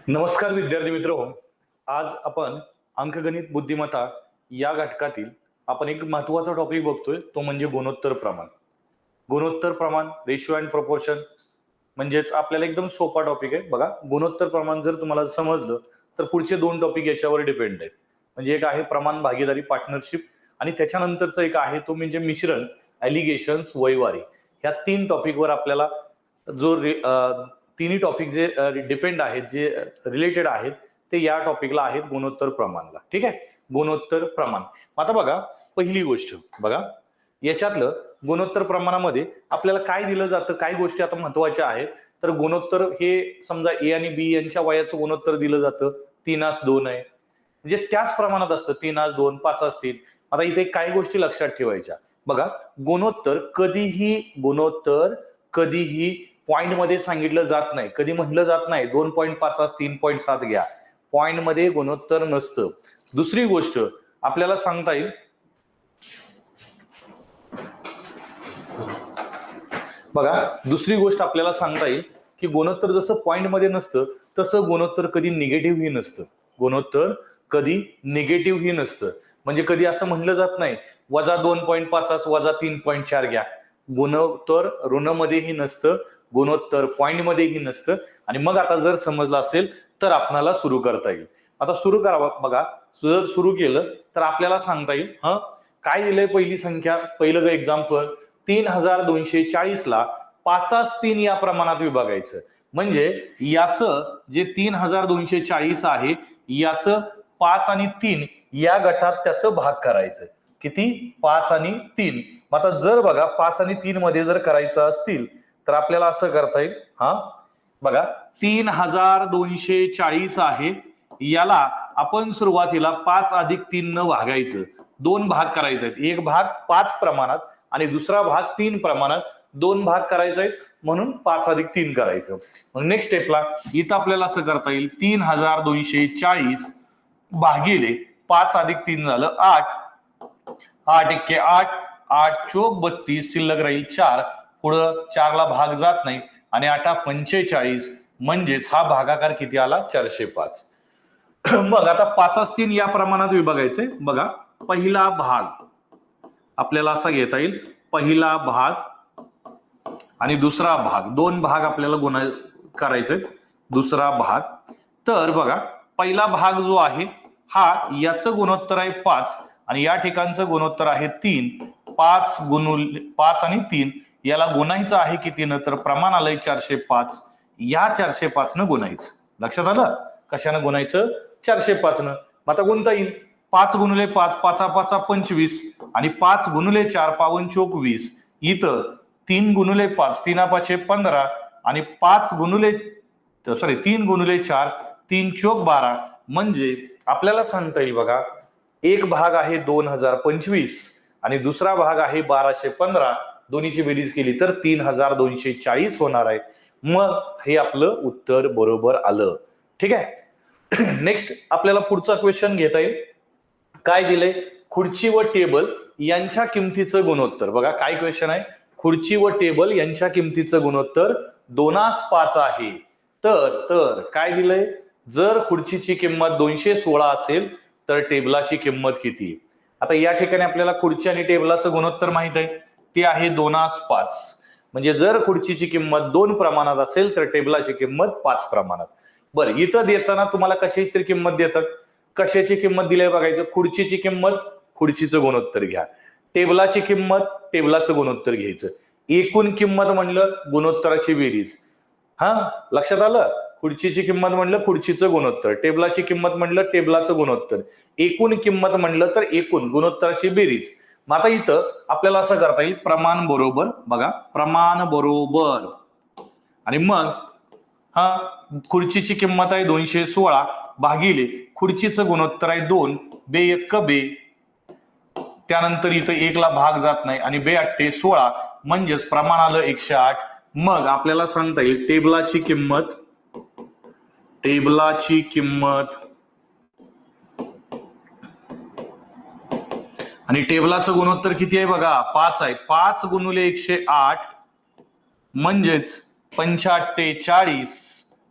नमस्कार विद्यार्थी मित्र हो. आज आपण अंकगणित बुद्धिमत्ता या घटकातील आपण एक महत्वाचा टॉपिक बघतोय, तो म्हणजे गुणोत्तर प्रमाण. गुणोत्तर प्रमाण, रेशिओ अँड प्रपोर्शन म्हणजेच आपल्याला एकदम सोपा टॉपिक आहे. बघा, गुणोत्तर प्रमाण जर तुम्हाला समजलं तर पुढचे दोन टॉपिक याच्यावर डिपेंड आहेत. म्हणजे एक आहे प्रमाण भागीदारी पार्टनरशिप आणि त्याच्यानंतरचं एक आहे तो म्हणजे मिश्रण, ॲलिगेशन्स, वैवारी. ह्या तीन टॉपिकवर आपल्याला जो तिन्ही टॉपिक जे डिपेंड आहेत, जे रिलेटेड आहेत, ते या टॉपिकला आहेत गुणोत्तर प्रमाणला. ठीक आहे, गुणोत्तर प्रमाण. आता बघा, पहिली गोष्ट बघा, याच्यातलं गुणोत्तर प्रमाणामध्ये आपल्याला काय दिलं जातं, काय गोष्टी आता महत्वाच्या आहेत. तर गुणोत्तर हे समजा ए आणि बी यांच्या वयाचं गुणोत्तर दिलं जातं, 3:2 आहे. म्हणजे त्याच प्रमाणात असतं 3:2, 5:3. आता इथे काही गोष्टी लक्षात ठेवायच्या. बघा, गुणोत्तर कधीही पॉइंट मध्ये सांगितलं जात नाही. कधी म्हटलं जात नाही 2.5 3.7 घ्या. पॉइंट मध्ये गुणोत्तर नसतं. दुसरी गोष्ट आपल्याला सांगता येईल, बघा, दुसरी गोष्ट आपल्याला सांगता येईल की गुणोत्तर जसं पॉइंट मध्ये नसतं तसं गुणोत्तर कधी निगेटिव्ह ही नसतं. गुणोत्तर कधी निगेटिव्ह ही नसतं. म्हणजे कधी असं म्हटलं जात नाही -2.5 -3.4 घ्या. गुणोत्तर ऋणमध्येही नसतं, गुणोत्तर पॉइंट मध्येही नसतं. आणि मग आता जर समजलं असेल तर आपल्याला सुरू करता येईल. आता सुरू करावं. बघा, जर सुरू केलं तर आपल्याला सांगता येईल, काय दिलंय पहिली संख्या, पहिलं एक्झाम्पल 3240 ला 5:3 या प्रमाणात विभागायचं. म्हणजे याचं जे 3240 आहे याचं 5 आणि 3 या गटात त्याचं भाग करायचं. किती? 5 आणि 3. आता जर बघा 5 आणि 3 मध्ये जर करायचं असतील तर आपल्याला असं करता येईल, बघा 3240 आहे, याला आपण सुरुवातीला 5 अधिक 3 न भागायचं. दोन भाग करायचे आहेत. एक भाग 5 प्रमाणात आणि दुसरा भाग 3 प्रमाणात. दोन भाग करायचे आहेत म्हणून 5 अधिक 3 करायचं. मग नेक्स्ट स्टेपला इथं आपल्याला असं करता येईल, 3240 भागिले 5 अधिक 3 झालं 8. 8 एक्के 8, 8 चोक 32, शिल्लक राहील 4. पुढं 4 ला भाग जात नाही आणि 8 45, म्हणजेच हा भागाकार किती आला? 405. मग आता 5:3 या प्रमाणात विभागायचंय. बघा, पहिला भाग आपल्याला असा घेता येईल, पहिला भाग आणि दुसरा भाग, दोन भाग आपल्याला करायचे. दुसरा भाग, तर बघा पहिला भाग जो आहे हा याचं गुणोत्तर आहे 5 आणि या ठिकाणचं गुणोत्तर आहे 3. 5 आणि 3 याला गुणायचं आहे कितीनं? तर प्रमाण आलंय 405. या 405 न गुणायचं. लक्षात आलं? कशानं गुणायचं? 405 न. आता गुणता येईल. 5 गुणिले 5, 5 5 25 आणि 5 गुणिले 4 5 चोक 20. इथं 3 गुणिले 5 3 5 15 आणि 3 गुणिले 4 3 चोक 12. म्हणजे आपल्याला सांगता येईल, बघा, एक भाग आहे 2025 आणि दुसरा भाग आहे 1215. दोन्हीची बेरीज केली तर 3240 होणार आहे. मग हे आपलं उत्तर बरोबर आलं. ठीक आहे. नेक्स्ट आपल्याला पुढचा क्वेश्चन घेता येईल. काय दिलंय? खुर्ची व टेबल यांच्या किमतीचं गुणोत्तर. बघा काय क्वेश्चन आहे. खुर्ची व टेबल यांच्या किमतीचं गुणोत्तर 2:5 आहे. तर काय दिलंय? जर खुर्चीची किंमत 216 असेल तर टेबलाची किंमत किती? आता या ठिकाणी आपल्याला खुर्ची आणि टेबलाचं गुणोत्तर माहित आहे, ते आहे 2:5. म्हणजे जर खुर्चीची किंमत 2 प्रमाणात असेल तर टेबलाची किंमत 5 प्रमाणात. बरं, इथं देताना तुम्हाला कशाची तरी किंमत देतात. कशाची किंमत दिली आहे बघायचं. खुर्चीची किंमत, खुर्चीचं गुणोत्तर घ्या. टेबलाची किंमत, टेबलाचं गुणोत्तर घ्यायचं. एकूण किंमत म्हणलं गुणोत्तराची बेरीज. लक्षात आलं? खुर्चीची किंमत म्हणलं खुर्चीचं गुणोत्तर, टेबलाची किंमत म्हणलं टेबलाचं गुणोत्तर, एकूण किंमत म्हणलं तर एकूण गुणोत्तराची बेरीज. मग आता इथं आपल्याला असं करता येईल, प्रमाण बरोबर, बघा प्रमाण बरोबर आणि मग खुर्चीची किंमत आहे 216 भागिले खुर्चीचं गुणोत्तर आहे 2. बे 1 बे, त्यानंतर इथं 1 ला भाग जात नाही आणि बे 8 16, म्हणजेच प्रमाण आलं 108. मग आपल्याला सांगता येईल टेबलाची किंमत आणि टेबलाचं गुणोत्तर किती आहे बघा? 5 आहे. 5 गुणिले 108 म्हणजेच 45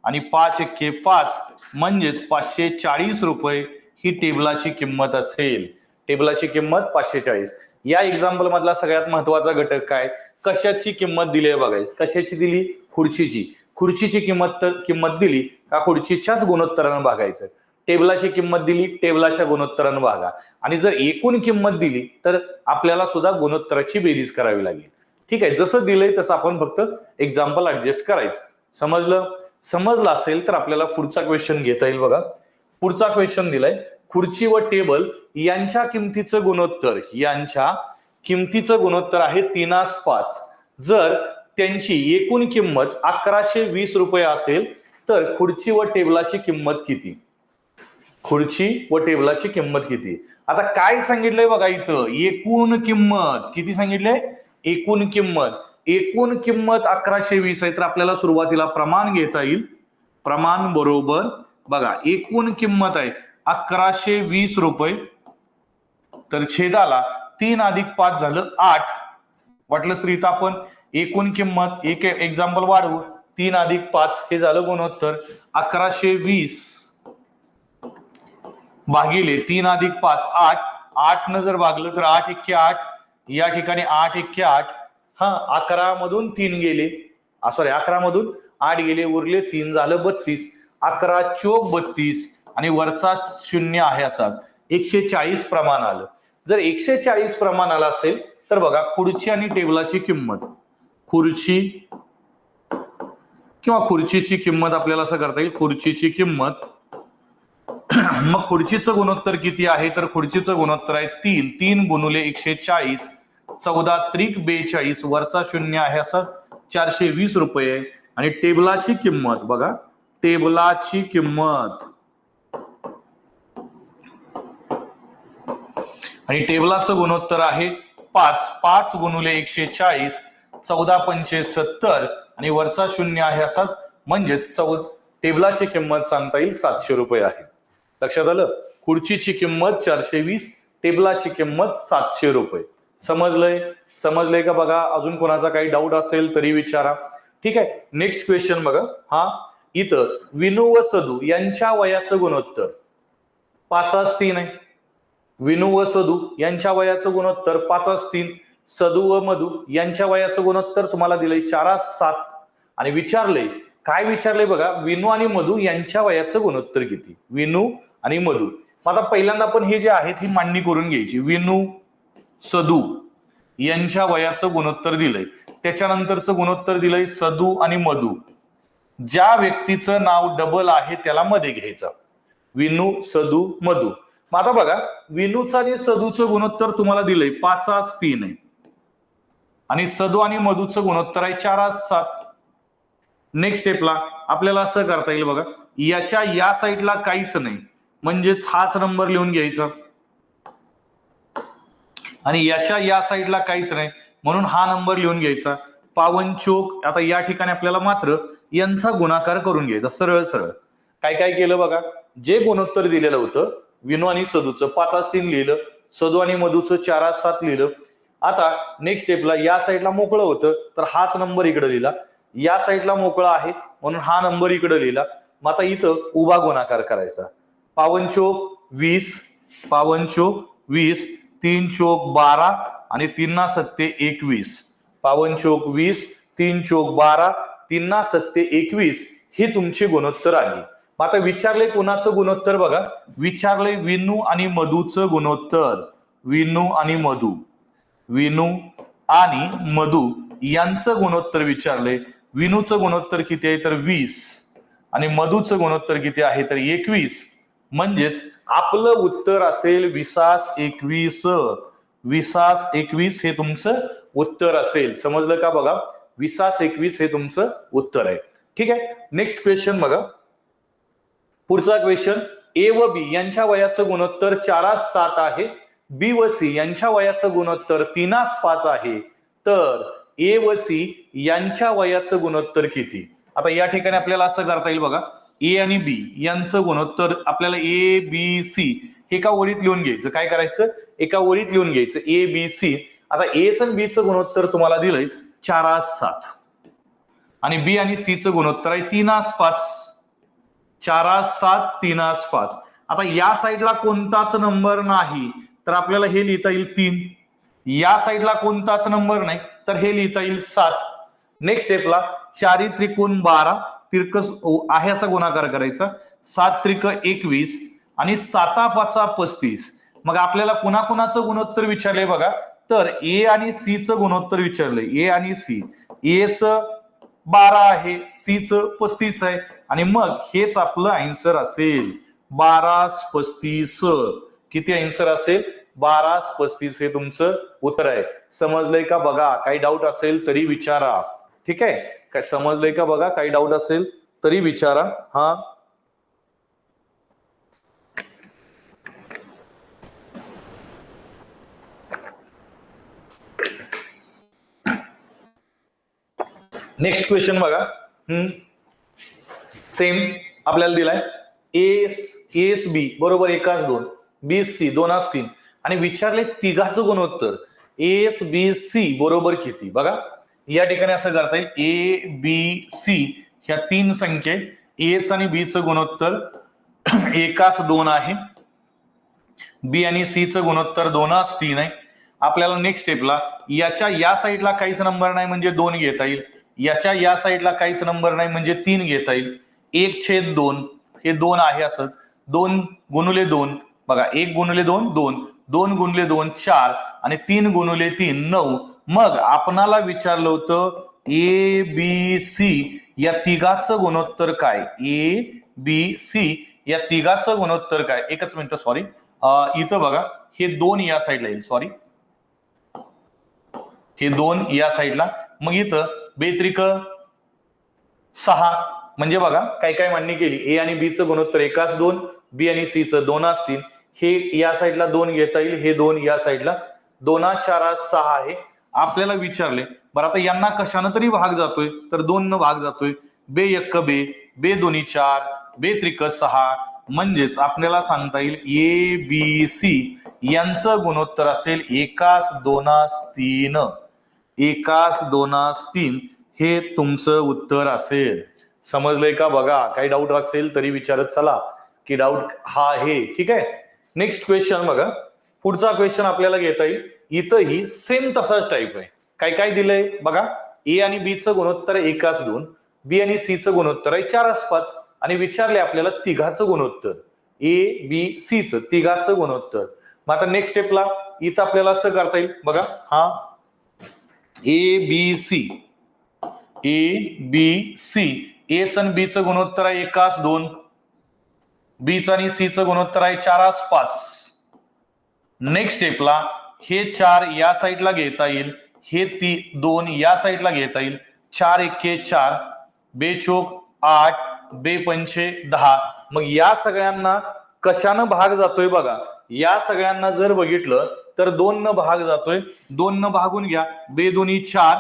आणि 5 एक्के 5 म्हणजेच 540 रुपये ही टेबलाची किंमत असेल. टेबलाची किंमत 540. या एक्झाम्पल मधला सगळ्यात महत्वाचा घटक काय? कशाची किंमत दिली आहे बघायचं. कशाची दिली? खुर्चीची. खुर्चीची किंमत दिली का खुर्चीच्याच गुणोत्तरानं भागायचं. टेबलाची किंमत दिली, टेबलाच्या गुणोत्तरानं भागा. आणि जर एकूण किंमत दिली तर आपल्याला सुद्धा गुणोत्तराची बेरीज करावी लागेल. ठीक आहे, जसं दिलंय तसं आपण फक्त एक्झाम्पल ऍडजस्ट करायचं. समजलं असेल तर आपल्याला पुढचा क्वेश्चन घेता येईल बघा. पुढचा क्वेश्चन दिलाय, खुर्ची व टेबल यांच्या किमतीचं गुणोत्तर आहे 3:5. जर त्यांची एकूण किंमत 1120 रुपये असेल तर खुर्ची व टेबलाची किंमत किती? खुर्ची व टेबलाची किंमत किती? आता काय सांगितलंय बघा इथं, एकूण किंमत किती सांगितलंय? एकूण किंमत 1120 आहे. तर आपल्याला सुरुवातीला प्रमाण घेता येईल. प्रमाण बरोबर बघा, एकूण किंमत आहे 1120 रुपये, तर छेदाला 3 अधिक 5 झालं 8. वाटलं तर इथं आपण एकूण किंमत एक एक्झाम्पल वाढवू. 3 अधिक 5 हे झालं गुणोत्तर. 1120 भागिले 3 अधिक 5 8. 8 न जर भागलं तर 8 एक्के 8. या ठिकाणी 8 एक्के 8. 11 मधून 3 गेले, सॉरी 11 मधून 8 गेले, उरले 3, झालं 32. 11 चोक 32 आणि वरचा 0 आहे असाच 140 प्रमाण आलं. जर 140 प्रमाण आलं असेल तर बघा खुर्ची आणि टेबलाची किंमत, खुर्ची किंवा खुर्चीची किंमत आपल्याला असं करता येईल, खुर्चीची किंमत. मग खुर्चीचं गुणोत्तर किती आहे? तर खुर्चीचं गुणोत्तर आहे 3 गुणुले 140, 14 त्रिक 42, वरचा 0 आहे असा 420 रुपये. आणि टेबलाची किंमत बघा, टेबलाची किंमत आणि टेबलाचं गुणोत्तर आहे 5 गुणुले 140, 14 पंचे 70 आणि वरचा 0 आहे असाच, म्हणजेच टेबलाची किंमत सांगता येईल 700 रुपये आहे. लक्षात आलं? खुर्चीची किंमत 420, टेबलाची किंमत 700 रुपये. समजलंय का बघा? अजून कोणाचा काही डाऊट असेल तरी विचारा. ठीक आहे, नेक्स्ट क्वेश्चन बघा. इथं विनू व सदू यांच्या वयाचं गुणोत्तर 5:3 आहे. विनू व सदू यांच्या वयाचं गुणोत्तर 5:3. सदू व मधू यांच्या वयाचं गुणोत्तर तुम्हाला दिलंय 4:7. आणि काय विचारलंय बघा, विनू आणि मधू यांच्या वयाचं गुणोत्तर किती? विनू आणि मधू. आता पहिल्यांदा आपण हे जे आहेत ही मांडणी करून घ्यायची. विनू सदू यांच्या वयाचं गुणोत्तर दिलंय, त्याच्यानंतरचं गुणोत्तर दिलंय सदू आणि मधू. ज्या व्यक्तीचं नाव डबल आहे त्याला मध्ये घ्यायचं. विनू सदू मधू. मग आता बघा, विनूचं आणि सदूचं गुणोत्तर तुम्हाला दिलंय 5:3 आहे आणि सदू आणि मधूचं गुणोत्तर आहे 4:7. नेक्स्ट स्टेपला आपल्याला असं करता येईल बघा, याच्या या साईडला काहीच नाही म्हणजेच हाच नंबर लिहून घ्यायचा आणि याच्या या साईडला काहीच नाही म्हणून हा नंबर लिहून घ्यायचा. 55. आता या ठिकाणी आपल्याला मात्र यांचा गुणाकार करून घ्यायचा सरळ. काय केलं बघा, जे गुणोत्तर दिलेलं होतं विनू आणि सदूचं 5:3 लिहिलं, सदू आणि मधूचं 4:7 लिहिलं. आता नेक्स्ट स्टेपला या साईडला मोकळं होतं तर हाच नंबर इकडे लिहिला, या साईडला मोकळा आहे म्हणून हा नंबर इकडे लिहिला. मग आता इथं उभा गुणाकार करायचा. 5:20, 5:20, 3:12 आणि 3:7 21. 5:20, 3:12, 3:7 21 हे तुमचे गुणोत्तर आले. मग आता विचारले कोणाचं गुणोत्तर बघा, विचारले विनू आणि मधूचं गुणोत्तर. विनू आणि मधू यांचं गुणोत्तर विचारले. विनूचं गुणोत्तर किती आहे तर 20 आणि मधूचं गुणोत्तर किती आहे तर 21. म्हणजेच आपलं उत्तर असेल 20:21. 20:21 हे तुमचं उत्तर असेल. समजलं का बघा? 20:21 हे तुमचं उत्तर आहे. ठीक आहे, नेक्स्ट क्वेश्चन बघा. पुढचा क्वेश्चन, ए व बी यांच्या वयाचं गुणोत्तर 4:7 आहे. बी व सी यांच्या वयाचं गुणोत्तर 3:5 आहे. तर ए व सी यांच्या वयाचं गुणोत्तर किती? आता या ठिकाणी आपल्याला असं करता येईल बघा, ए आणि बी यांचं गुणोत्तर आपल्याला ए बी सी हे एका ओळीत लिहून घ्यायचं. काय करायचं? एका ओळीत लिहून घ्यायचं ए बी सी. आता एच आणि बीचं गुणोत्तर तुम्हाला दिलंय 4:7 आणि बी आणि सी चं गुणोत्तर आहे 3:5. 4 7 3 5. आता या साईडला कोणताच नंबर नाही तर आपल्याला हे लिहिता येईल 3. या साईडला कोणताच नंबर नाही तर हे लिहिता येईल 7. नेक्स्ट स्टेपला 4 त्रिकोण 12 तिरक आहे असा गुणाकार करायचा. 7 त्रिक 21 आणि 7 5 35. मग आपल्याला कुणाकुणाचं गुणोत्तर विचारलंय बघा. तर ए आणि सी चं गुणोत्तर विचारलंय. ए आणि सी. ए च 12 आहे, सी च 35 आहे आणि मग हेच आपलं आन्सर असेल 12 35. किती आन्सर असेल? 12 35 हे तुमचं उत्तर आहे. समजलंय का बघा? काही डाऊट असेल तरी विचारा. ठीक आहे, काय समजलंय का बघा? काही डाऊट असेल तरी विचारा. हा, नेक्स्ट क्वेश्चन बघा. सेम आपल्याला दिलाय एस बी बरोबर 1 2, बी सी 2 3 आणि विचारले तिघाचं गुणोत्तर एस बी सी बरोबर किती. बघा या ठिकाणी असं करता येईल. ए बी सी ह्या 3 संख्या एच आणि बी चं गुणोत्तर 1 2 आहे. बी आणि सी चं गुणोत्तर 2 3 आहे. आपल्याला नेक्स्ट स्टेपला याच्या या साईडला काहीच नंबर नाही म्हणजे 2 घेता येईल. याच्या या साईडला काहीच नंबर नाही म्हणजे 3 घेता येईल. 1/2 हे 2 आहे असं. 2 गुणुले 2 बघा. 1 गुणुले 2 2, 2 गुणुले 2 4 आणि 3 गुणुले 3 9. मग आपणाला विचारलं होतं ए बी सी या तिघाचं गुणोत्तर काय. ए बी सी या तिघाचं गुणोत्तर काय. एकच मिनिट, सॉरी. इथं बघा हे 2 या साईडला येईल. सॉरी, हे 2 या साईडला. मग इथं बेत्रिक 6 म्हणजे बघा काय काय मांडणी केली. ए आणि बी चं गुणोत्तर 1 2, बी आणि सी चं 2 3. हे या साईडला 2 घेता येईल. हे 2 या साईडला 2 4 6 आहे. आपल्याला विचारले बरं आता यांना कशानं तरी भाग जातोय तर 2 न भाग जातोय. बे 1 बे, बे 2 4, बे त्रिक 6 म्हणजेच आपल्याला सांगता येईल ए बी सी यांचं गुणोत्तर असेल 1 2 3. 1 2 3 हे तुमचं उत्तर असेल. समजलंय का बघा? काही डाऊट असेल तरी विचारत चला की डाऊट हा आहे. ठीक आहे, नेक्स्ट क्वेश्चन बघा. पुढचा क्वेश्चन आपल्याला घेता येईल. इथंही सेम तसाच टाईप आहे. काय काय दिलंय बघा. ए आणि बी चं गुणोत्तर 1 2, बी आणि सी चं गुणोत्तर आहे 4 5 आणि विचारले आपल्याला तिघाचं गुणोत्तर. ए बी सी चं तिघाचं गुणोत्तर. मग आता नेक्स्ट स्टेपला इथं आपल्याला असं करता येईल बघा. हा A B C, A B C. H आणि बी चं गुणोत्तर आहे 1 2, बी आणि सी चं गुणोत्तर आहे 4 5. नेक्स्ट स्टेपला हे 4 या साईडला घेता येईल. हे 2 या साईडला घेता येईल. 4 1 4, बे चोक 8, बे पंचे 10. मग या सगळ्यांना कशानं भाग जातोय बघा. या सगळ्यांना जर बघितलं तर 2 न भाग जातोय. 2 न भागून घ्या. बे 2 4,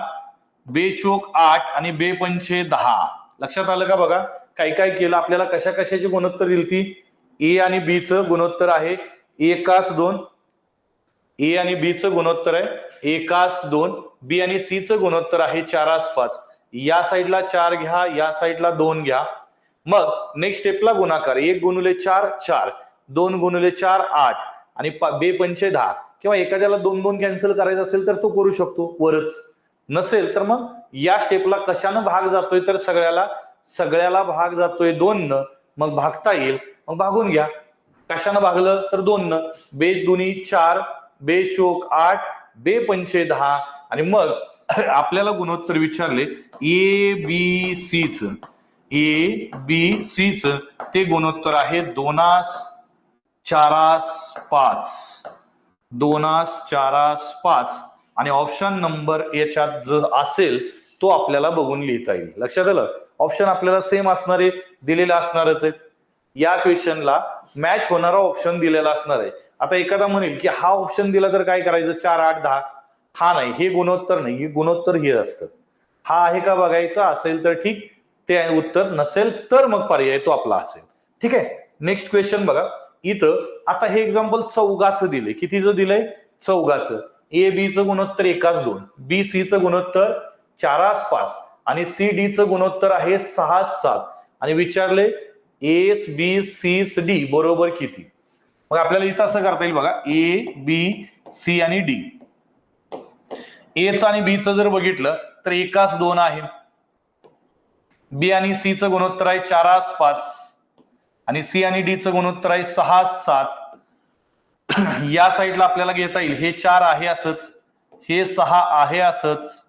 बे चोक 8 आणि बे पंचे 10. लक्षात आलं का बघा? काय काय केलं आपल्याला. कशा कशाची गुणोत्तर दिली ती. ए आणि बी चं गुणोत्तर आहे 1 2. ए आणि बी चं गुणोत्तर आहे 1 2. बी आणि सी चं गुणोत्तर आहे 4 5. या साईडला 4 घ्या, या साईडला 2 घ्या. मग नेक्स्ट स्टेपला गुणाकार. 1 गुणुले 4 4, 2 गुणुले 4 8 आणि बे पंचे 10. किंवा एखाद्याला 2 2 कॅन्सल करायचं असेल तर तो करू शकतो वरच. नसेल तर मग या स्टेपला कशानं भाग जातोय तर सगळ्याला भाग जातोय 2 न. मग भागता येईल. मग भागून घ्या. कशानं भागलं तर 2 न. बे 2 4, बे चोक 8, बे पंचे 10 आणि मग आपल्याला गुणोत्तर विचारले ए बी सी च. ए बी सी च ते गुणोत्तर आहे 2 4 5. 2 4 5 आणि ऑप्शन नंबर याच्यात जो असेल तो आपल्याला बघून लिहिता येईल. लक्षात आलं? ऑप्शन आपल्याला सेम असणारे दिलेले असणारच आहेत. या क्वेश्चनला मॅच होणारा ऑप्शन दिलेला असणार आहे. आता एखादा म्हणेल की हा ऑप्शन दिला तर काय करायचं 4 8 10. हा नाही, हे गुणोत्तर नाही, हे गुणोत्तर हे असतं. हा आहे का बघायचं. असेल तर ठीक, ते उत्तर. नसेल तर मग पर्याय तो आपला असेल. ठीक आहे, नेक्स्ट क्वेश्चन बघा. इथं आता हे एक्झाम्पल चौघाचं दिले. कितीचं दिलंय? चौघाचं. ए बी चं गुणोत्तर 1 2, बी सी चं गुणोत्तर 4 5 आणि सी डी चं गुणोत्तर आहे 6 7 आणि विचारले एस बी सी डी बरोबर किती? मग आपल्याला इथं असं करता येईल बघा, ए बी सी आणि डी. एच आणि बी चं जर बघितलं तर एकास 2 आहे. बी आणि सी चं गुणोत्तर आहे 4-5 आणि सी आणि डी चं गुणोत्तर आहे 6-7. या साईडला आपल्याला घेता येईल हे 4 आहे असंच, हे 6 आहे असंच.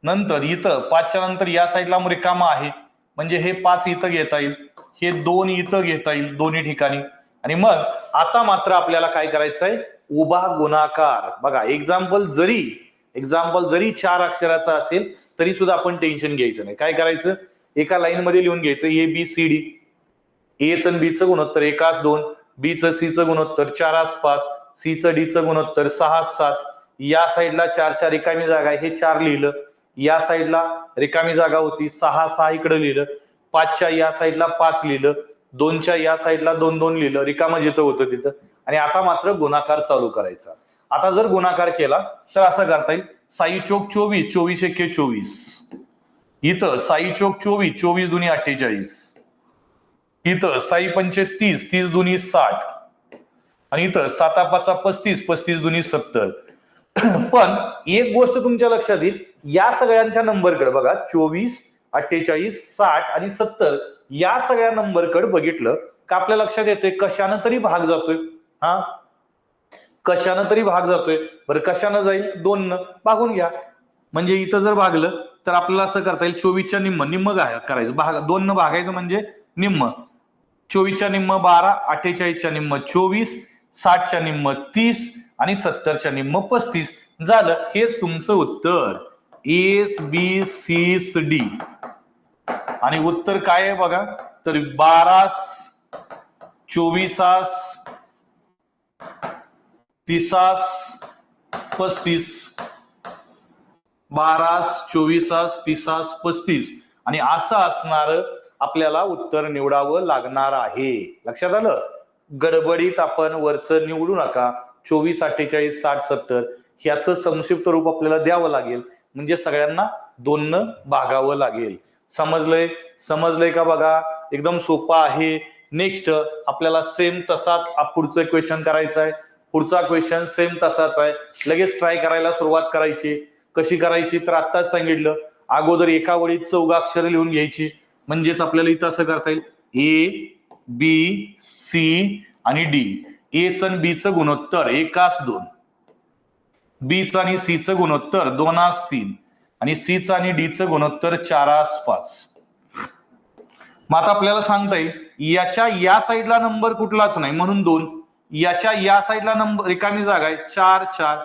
नंतर इथं 5च्या नंतर या साईडला रिकामा आहे म्हणजे हे 5 इथं घेता येईल, हे 2 इथं घेता येईल दोन्ही ठिकाणी. आणि मग आता मात्र आपल्याला काय करायचंय, उभा गुणाकार. बघा एक्झाम्पल जरी 4 अक्षराचा असेल तरी सुद्धा आपण टेन्शन घ्यायचं नाही. काय करायचं, एका लाईन मध्ये लिहून घ्यायचं ए बी सी डी. ए चं बी चं गुणोत्तर 1-2, बी चं सी चं गुणोत्तर 4-5, सी चं डी चं गुणोत्तर 6-7. या साईडला 4 रिकामी जागा आहे, हे 4 लिहिलं. या साईडला रिकामी जागा होती 6 इकडे लिहिलं. 5च्या या साईडला 5 लिहिलं. 2च्या या साईडला 2 लिहिलं, रिकामं जिथं होतं तिथं. आणि आता मात्र गुणाकार चालू करायचा. आता जर गुणाकार केला तर असं करता येईल, 6 चोक 24, 24 एके 24. इथं 6 चोक 24, 24 दुनी 48. इथं 6 पंचे 30, 30 दुनी 60. आणि इथं 7 पाचा 35, 35 दुनी 70. पण एक गोष्ट तुमच्या लक्षात येईल, या सगळ्यांच्या नंबरकडे बघा, 24, 48, 60 आणि 70 या सगळ्या नंबरकडे बघितलं का आपल्या लक्षात येते कशानं तरी भाग जातोय. हा, कशानं तरी भाग जातोय. बरं कशानं जाईल, 2 भागून घ्या. म्हणजे इथं जर भागलं तर आपल्याला असं करता येईल, 24च्या निम्म करायचं, 2 भागायचं म्हणजे निम्म. 24च्या निम्म 12, 48च्या निम्म 24, 60च्या निम्म 30 आणि 70च्या निम्म 35 झालं. हेच तुमचं उत्तर, एस बी सी डी. आणि उत्तर काय आहे बघा, तर 12, 24, 30, 35. 12, 24, 30, 35 आणि असं असणार आपल्याला उत्तर निवडावं लागणार आहे. लक्षात आलं? गडबडीत आपण वरचं निवडू नका. 24, 48, 60, 70 ह्याचं संक्षिप्त रूप आपल्याला द्यावं लागेल, म्हणजे सगळ्यांना 2 भागावं लागेल. समजलंय का? बघा एकदम सोपं आहे. नेक्स्ट आपल्याला सेम तसाच पुढचं क्वेश्चन करायचं आहे. पुढचा क्वेश्चन सेम तसाच आहे. लगेच ट्राय करायला सुरुवात करायची. कशी करायची तर आत्ताच सांगितलं, अगोदर एका वळीत 14 अक्षर लिहून घ्यायची. म्हणजेच आपल्याला इथं असं करता येईल, ए बी सी आणि डी. ए चं बी चं गुणोत्तर 1-2, बी चं आणि सी चं गुणोत्तर 2-3 आणि सी चं आणि डी चं गुणोत्तर 4-5. मग आता आपल्याला सांगता येईल, याच्या या साईडला नंबर कुठलाच नाही म्हणून 2. याच्या या साईडला नंबर रिकामी जागा आहे 4-4.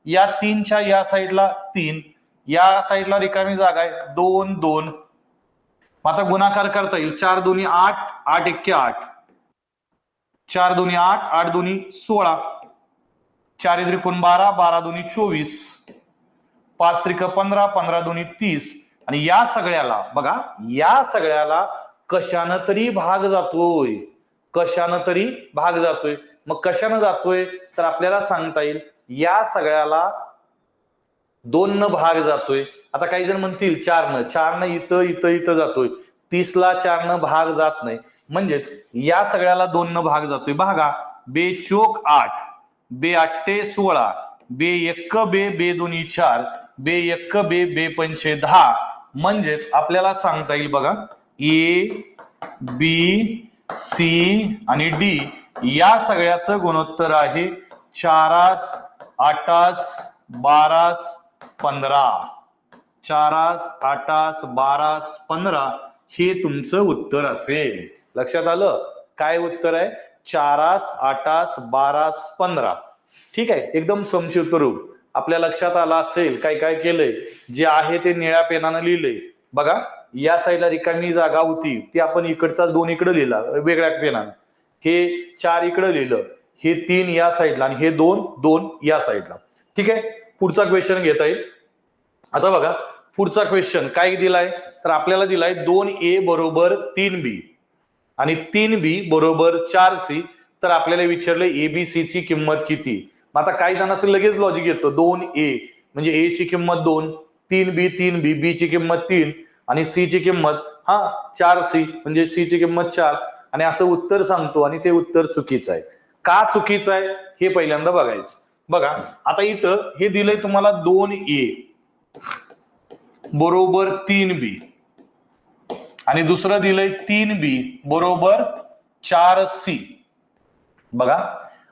या 3च्या या साईडला 3, या साईडला रिकामी जागा आहे 2-2. आता गुणाकार करता येईल, 4 दुनी 8, 8 एक्के 8, 4 दुनी 8, 8 दुनी 16, 4 त्रिकोण 12, 12 दुनी 24, 5 त्रिक 15, 15 दुनी 30. आणि या सगळ्याला बघा, या सगळ्याला कशानं तरी भाग जातोय, कशानं तरी भाग जातोय. मग कशानं जातोय तर आपल्याला सांगता येईल, या सगळ्याला 2 भाग जातोय. आता काही जण म्हणतील 4 इथं जातोय. 30ला 4 भाग जात नाही, म्हणजेच या सगळ्याला 2 भाग जातोय. बघा, बे चोक 8, बे 8 16, बे 1 बे 2 4, बे 1 बे 5 10. म्हणजेच आपल्याला सांगता येईल बघा, ए बी सी आणि डी या सगळ्याचं गुणोत्तर आहे 4, 8, 12, 15. 4, 8, 12, 15 हे तुमचं उत्तर असेल. लक्षात आलं? काय उत्तर आहे? 4, 8, 12, 15. ठीक आहे, एकदम संक्षिप्त रूप आपल्या लक्षात आला असेल. काय काय केलंय, जे आहे ते निळ्या पेनानं लिहिलंय. बघा, या साईडला रिकामी जागा होती, ती आपण इकडचा 2 इकडे लिहिला वेगळ्या पेनानं. हे 4 इकडे लिहिलं, हे 3 या साईडला आणि हे 2 या साईडला. ठीक आहे, पुढचा क्वेश्चन घेता येईल. आता बघा, पुढचा क्वेश्चन काय दिलाय तर आपल्याला दिलाय 2A बरोबर 3B आणि 3B बरोबर 4C. तर आपल्याला विचारलं ABC ची किंमत किती. मग आता काही जणांचं लगेच लॉजिक येतं, 2A म्हणजे A ची किंमत 2, 3B B ची किंमत 3 आणि C ची किंमत 4C म्हणजे C ची किंमत 4. आणि असं उत्तर सांगतो आणि ते उत्तर चुकीचं आहे. का चुकीचं आहे हे पहिल्यांदा बघायचं. बघा आता इथं हे दिलंय तुम्हाला 2A बरोबर 3B आणि दुसरं दिलंय 3B बरोबर 4C. बघा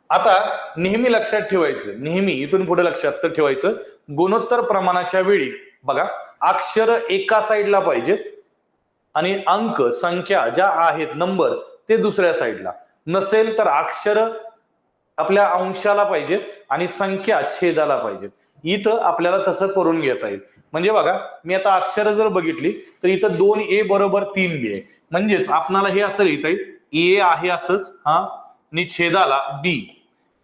आता नेहमी लक्षात ठेवायचं, नेहमी इथून पुढे लक्षात तर ठेवायचं, गुणोत्तर प्रमाणाच्या वेळी बघा अक्षर एका साईडला पाहिजे आणि अंक संख्या ज्या आहेत नंबर ते दुसऱ्या साईडला. नसेल तर अक्षर आपल्या अंशाला पाहिजे आणि संख्या छेदाला पाहिजे. इथं आपल्याला तसं करून घेता येईल. म्हणजे बघा मी आता अक्षर जर बघितली तर इथं 2A बरोबर 3B आहे. म्हणजेच आपल्याला हे असं लिहिता येईल A आहे असंच हा आणि छेदाला B,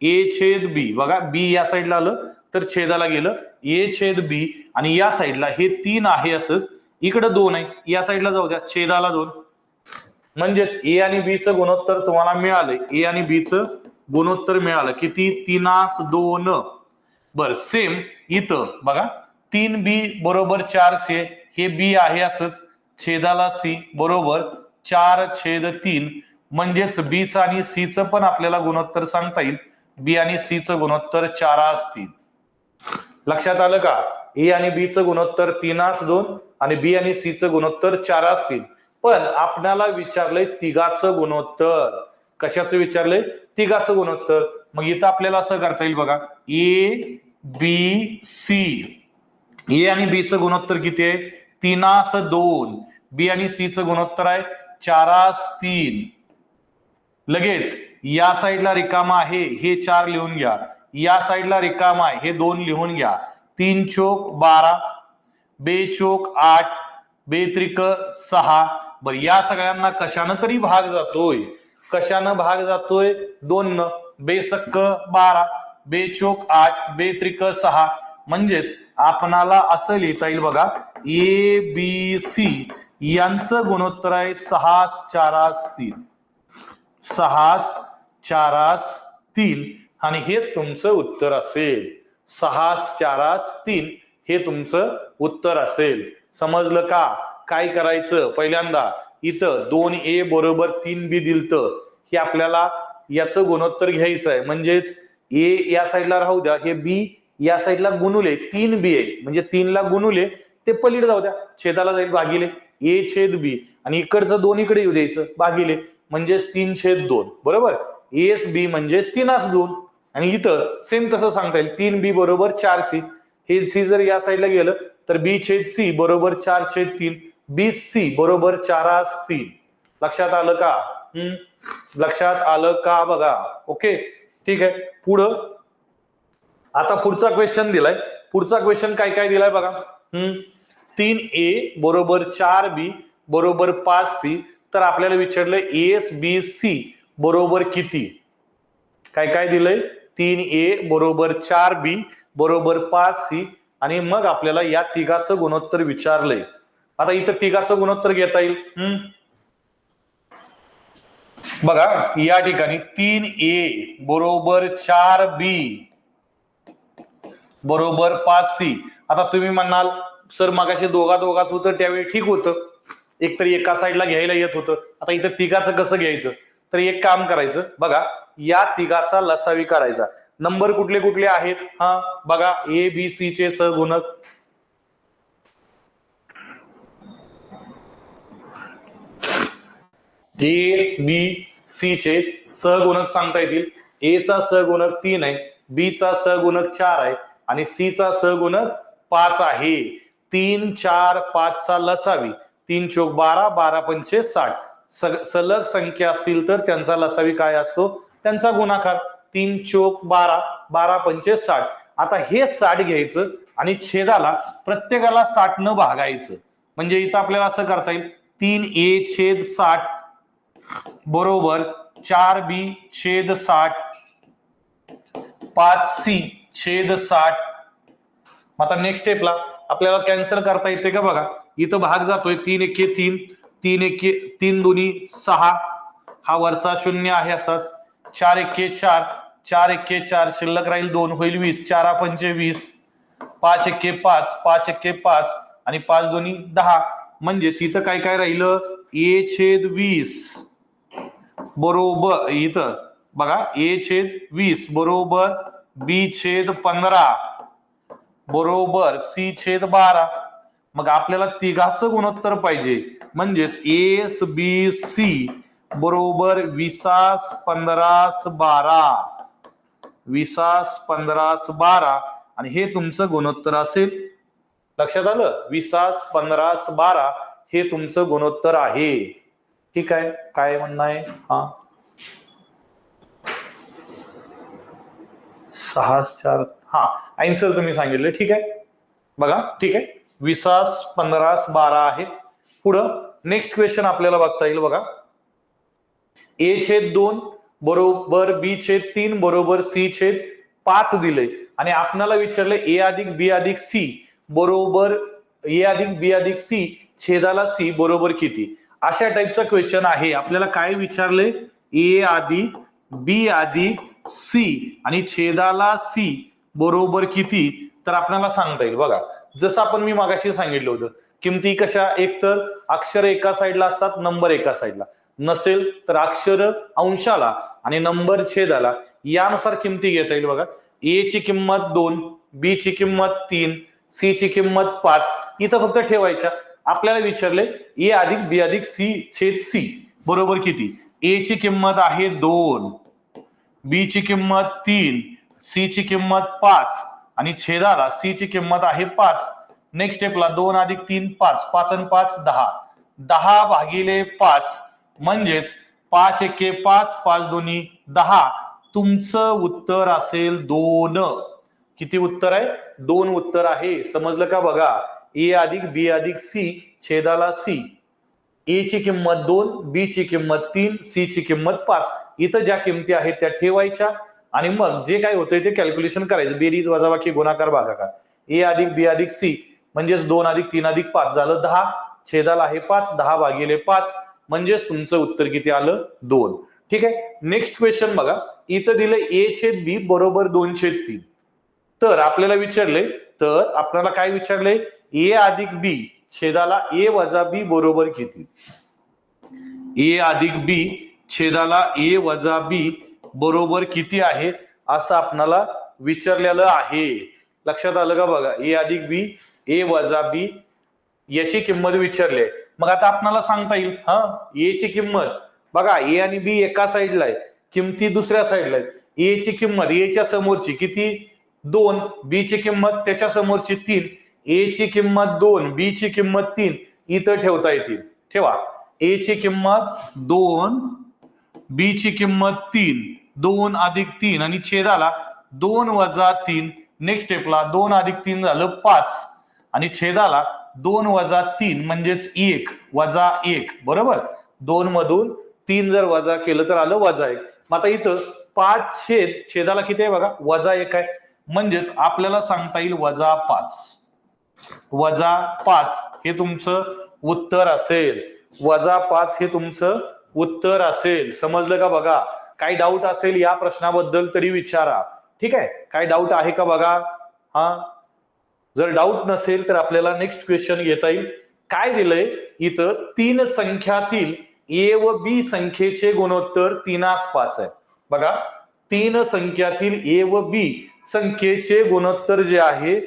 A छेद B. बघा B या साईडला आलं तर छेदाला गेलं A छेद B आणि या साईडला हे 3 आहे असंच, इकडे 2 आहे या साईडला जाऊ द्या छेदाला 2. म्हणजेच A आणि B चं गुणोत्तर तुम्हाला मिळालंय. A आणि B चं गुणोत्तर मिळालं किती? 3:2. बर सेम इथं बघा 3B बरोबर 4C, हे B आहे असंच छेदाला C बरोबर 4/3. म्हणजेच B चं आणि C चं पण आपल्याला गुणोत्तर सांगता येईल. B आणि C चं गुणोत्तर 4:3. लक्षात आलं का? A आणि B चं गुणोत्तर 3:2 आणि B आणि C चं गुणोत्तर 4:3. पण आपल्याला विचारलंय तिघाचं गुणोत्तर. कशाचं विचारलंय? तिघाचं गुणोत्तर. मग इथं आपल्याला असं करता येईल बघा A B C. A आणि B चं गुणोत्तर किती आहे? 3:2. B आणि C चं गुणोत्तर आहे 4:3. लगेच या साईडला रिकामा आहे हे 4 लिहून घ्या, या साईडला रिकामा आहे हे 2 लिहून घ्या. 3 चोक 12, 2 चोक 8, 2 त्रिक 6. बरं या सगळ्यांना कशानं तरी भाग जातोय. कशानं भाग जातोय? 2 न. 2 सक्क 12, 2 चोक 8, 2 त्रिक 6. म्हणजेच आपणाला असं लिहिता येईल बघा ABC यांचं गुणोत्तर आहे 6:4:3. 6:4:3 आणि हेच तुमचं उत्तर असेल. 6:4:3 हे तुमचं उत्तर असेल. समजलं का? काय करायचं? पहिल्यांदा इथं 2A बरोबर 3B दिलतं, हे आपल्याला याचं गुणोत्तर घ्यायचं आहे. म्हणजेच A या साईडला राहू द्या, हे B या साईडला गुणुले 3B आहे म्हणजे 3 ला गुणुले ते पलीकडे जाऊ द्या छेदाला जाईल भागिले A छेद B आणि इकडचं 2 इकडे येऊ द्यायचं भागिले म्हणजेच 3/2. बरोबर? ASB म्हणजेच 3:2 आणि इथं सेम तसं सांगता येईल 3B बरोबर 4C. हे C जर या साईडला गेलं तर B छेद C बरोबर 4/3. BC बरोबर 4:3. लक्षात आलं का? लक्षात आलं का? बघा. ओके ठीक आहे. पुढं आता पुढचा क्वेश्चन दिलाय. पुढचा क्वेश्चन काय काय दिलाय बघा. 3A बरोबर 4B बरोबर 5C. तर आपल्याला विचारलंय ASBC बरोबर किती? काय काय दिलंय? 3A बरोबर 4B बरोबर 5C आणि मग आपल्याला या तिघाचं गुणोत्तर विचारलंय. आता इथं तिघाचं गुणोत्तर घेता येईल. बघा या ठिकाणी 3A बरोबर 4B बरोबर 5C. आता तुम्ही म्हणाल सर मगाशी दोघाच होतं त्यावेळी ठीक होतं, एकतरी एका साईडला घ्यायला येत होतं. आता इथं तिघाचं कसं घ्यायचं? तर एक काम करायचं बघा या तिघाचा लसावी काढायचा. नंबर कुठले कुठले आहेत? बघा ABC चे सहगुणक ABC चे सहगुणक सांगता येतील. A चा सहगुणक 3 आहे, B चा सहगुणक 4 आहे आणि C चा सहगुणक 5 आहे. 3, 4, 5 चा लसावी 3 चोक 12, 12 पंचे 60. सलग संख्या असतील तर त्यांचा लसावी काय असतो? त्यांचा गुणाकार. 3 चोक 12, 12 पंचे 60. आता हे 60 घ्यायचं आणि छेदाला प्रत्येकाला 60 न भागायचं. म्हणजे इथं आपल्याला असं करता येईल 3A छेद 60 बरोबर 4B छेद 60 5C छेद 60. आता नेक्स्ट स्टेपला आपल्याला कॅन्सल करता येते का बघा. इथं भाग जातोय 3 एके 3, 3 एके 3 दुनी 6, हा वरचा 0 आहे असाच. 4 एके 4, 4 एके 4 शिल्लक राहील 2 होईल 20, 4 पंचे 20, 5 एके 5, 5 एके 5 आणि 5 दोन्ही 10. म्हणजेच इथं काय काय राहिलं? A छेद 20 बरोबर इथं बघा a छेद 20 बरोबर b छेद 15 बरोबर c छेद 12. मग आपल्याला तिघाचं गुणोत्तर पाहिजे म्हणजेच एस बी सी बरोबर 20 15 12 20 15 12 आणि हे तुमचं गुणोत्तर असेल. लक्षात आलं? 20 15 12 हे तुमचं गुणोत्तर आहे. ठीक आहे, काय म्हणणं आहे? हा 6 4 हा आन्सर तुम्ही सांगितलं. ठीक आहे बघा, ठीक आहे 20 15 12 आहे. पुढं नेक्स्ट क्वेश्चन आपल्याला बघता येईल बघा. ए छेद 2 बरोबर बी छेद 3 बरोबर सी छेद 5 दिले आणि आपल्याला विचारले ए अधिक बी अधिक सी बरोबर ए अधिक बी अधिक सी छेदाला सी बरोबर किती. अशा टाईपचा क्वेश्चन आहे. आपल्याला काय विचारले? ए अधिक बी अधिक सी आणि छेदाला सी बरोबर किती, तर आपल्याला सांगता येईल बघा. जसं आपण मी मागाशी सांगितलं होतं, किमती कशा, एक तर अक्षर एका साईडला असतात, नंबर एका साईडला नसेल तर अक्षर अंशाला आणि नंबर छेदाला, यानुसार किमती घेता येईल बघा. ए ची किंमत 2, बी ची किंमत 3, सी ची किंमत 5 इथं फक्त ठेवायच्या. आपल्याला विचारले ए अधिक बी अधिक सी छेद सी बरोबर किती. ए ची किंमत आहे 2, बी ची किंमत 3, सी ची किंमत 5 आणि छेदाला सी ची किंमत आहे 5. नेक्स्ट स्टेपला 2 अधिक 3 5, 5 आणि 5 10, 10 भागिले 5 म्हणजेच 5 एके 5, 5 दोन्ही 10. तुमचं उत्तर असेल 2. किती उत्तर आहे? 2 उत्तर आहे. समजलं का बघा. ए अधिक बी अधिक सी छेदाला सी. ए ची किंमत 2, बी ची किंमत 3, सी ची किंमत 5. इथं ज्या किमती आहेत त्या ठेवायच्या आणि मग जे काय होतंय ते कॅल्क्युलेशन करायचं. बेरीज वजाबाकी गुणाकार भागाकार. ए अधिक बी अधिक सी म्हणजेच 2 अधिक 3 अधिक 5 झालं 10. छेदाला आहे 5, 10 भागिले 5 म्हणजेच तुमचं उत्तर किती आलं? 2. ठीक आहे. नेक्स्ट क्वेश्चन बघा. इथं दिलं ए छेद बी बरोबर 2 छेद 3. तर आपल्याला विचारले, तर आपल्याला काय विचारले? ए अधिक बी छेदाला ए वजा बी बरोबर किती. ए अधिक बी छेदाला ए वजा बी बरोबर किती आहे असं आपल्याला विचारलेलं आहे. लक्षात आलं का बघा. ए अधिक बी ए वजा बी याची किंमत विचारली आहे. मग आता आपल्याला सांगता येईल हा ए ची किंमत बघा. ए आणि बी एका साईडला आहे, किमती दुसऱ्या साईडला आहे. ए ची किंमत ए च्या समोरची किती 2, बी ची किंमत त्याच्या समोरची 3, ए ची किंमत 2, बी ची किंमत 3 इथं ठेवता येतील. ठेवा. ए ची किंमत 2, बी ची किंमत 3, 2 अधिक 3 आणि छेदाला 2 वजा 3. नेक्स्ट स्टेपला 2 अधिक 3 झालं 5 आणि छेदाला 2 वजा 3 म्हणजेच 1 वजा 1 बरोबर. 2 मधून 3 जर वजा केलं तर आलं वजा 1. मग आता इथं 5 छेदाला किती आहे बघा वजा 1 आहे म्हणजेच आपल्याला सांगता येईल वजा 5. वजा 5 हे तुमचं उत्तर असेल. वजा 5 हे तुमचं उत्तर असेल. समजलं का बघा. काही डाऊट असेल या प्रश्नाबद्दल तरी विचारा. ठीक आहे. काय डाऊट आहे का बघा. हा जर डाऊट नसेल तर आपल्याला नेक्स्ट क्वेश्चन घेता येईल. काय दिलंय इथं 3 संख्यातील ए व बी संख्येचे गुणोत्तर 3:5 आहे बघा. 3 संख्यातील ए व बी संख्येचे गुणोत्तर जे आहे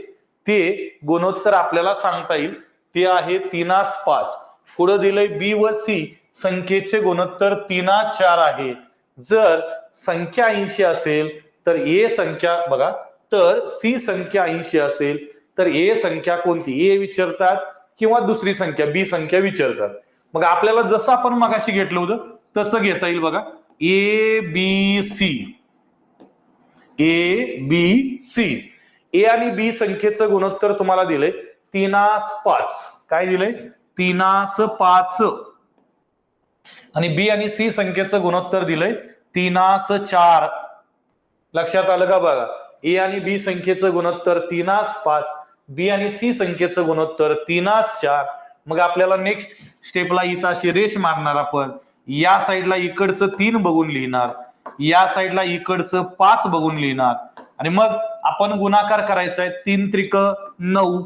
ते गुणोत्तर आपल्याला सांगता येईल. ते आहे 3:5. पुढे दिलंय बी व सी संख्येचे गुणोत्तर 3:4 आहे. जर संख्या 80 असेल तर ए संख्या बघा, तर सी संख्या 80 असेल तर ए संख्या कोणती ए विचारतात किंवा दुसरी संख्या बी संख्या विचारतात. मग आपल्याला जसं आपण मगाशी घेतलं होतं तसं घेता येईल बघा. ए B C. A B C. ए आणि बी संख्येचं गुणोत्तर तुम्हाला दिलंय 3:5. काय दिलंय 3:5 आणि बी आणि सी संख्येचं गुणोत्तर दिलंय 3:4. लक्षात आलं का बघा. ए आणि बी संख्येचं गुणोत्तर 3:5, बी आणि सी संख्येचं गुणोत्तर 3:4. मग आपल्याला नेक्स्ट स्टेपला इथं अशी रेष मारणार आपण. या साईडला इकडचं 3 बघून लिहिणार, या साईडला इकडचं 5 बघून लिहिणार आणि मग आपण गुणाकार करायचा आहे. 3 त्रिक 9,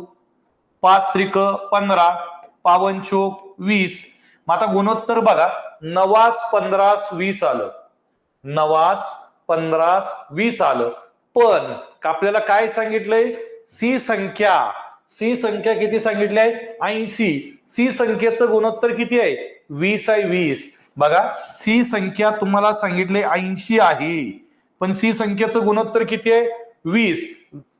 5 त्रिक 15, 5 चोक 20 मग आता गुणोत्तर बघा, 9, 15, 20 आलं, 9, 15, 20 आलं. पण आपल्याला काय सांगितलंय, सी संख्या किती सांगितली आहे, 80. सी संख्येचं गुणोत्तर किती आहे, 20 आहे, 20. बघा, सी संख्या तुम्हाला सांगितले 80 आहे, पण सी संख्येचं गुणोत्तर किती आहे, 20.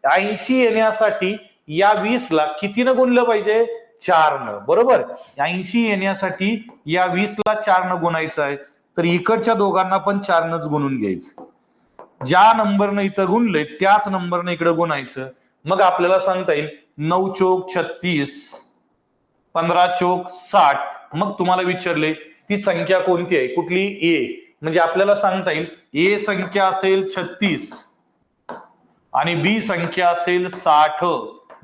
80 येण्यासाठी या 20 ला कितीनं गुणलं पाहिजे, 4 बरोबर. 80 येण्यासाठी या 20 ला 4 गुणायचं आहे, तर इकडच्या दोघांना पण 4 गुणून घ्यायचं. ज्या नंबरनं इथं गुणलंय त्याच नंबरनं इकडे गुणायचं. मग आपल्याला सांगता येईल 9 चोक 36, 15 चोक 60. मग तुम्हाला विचारले ती संख्या कोणती आहे, कुठली, ए. म्हणजे आपल्याला सांगता येईल ए संख्या असेल 36 आणि बी संख्या असेल 60.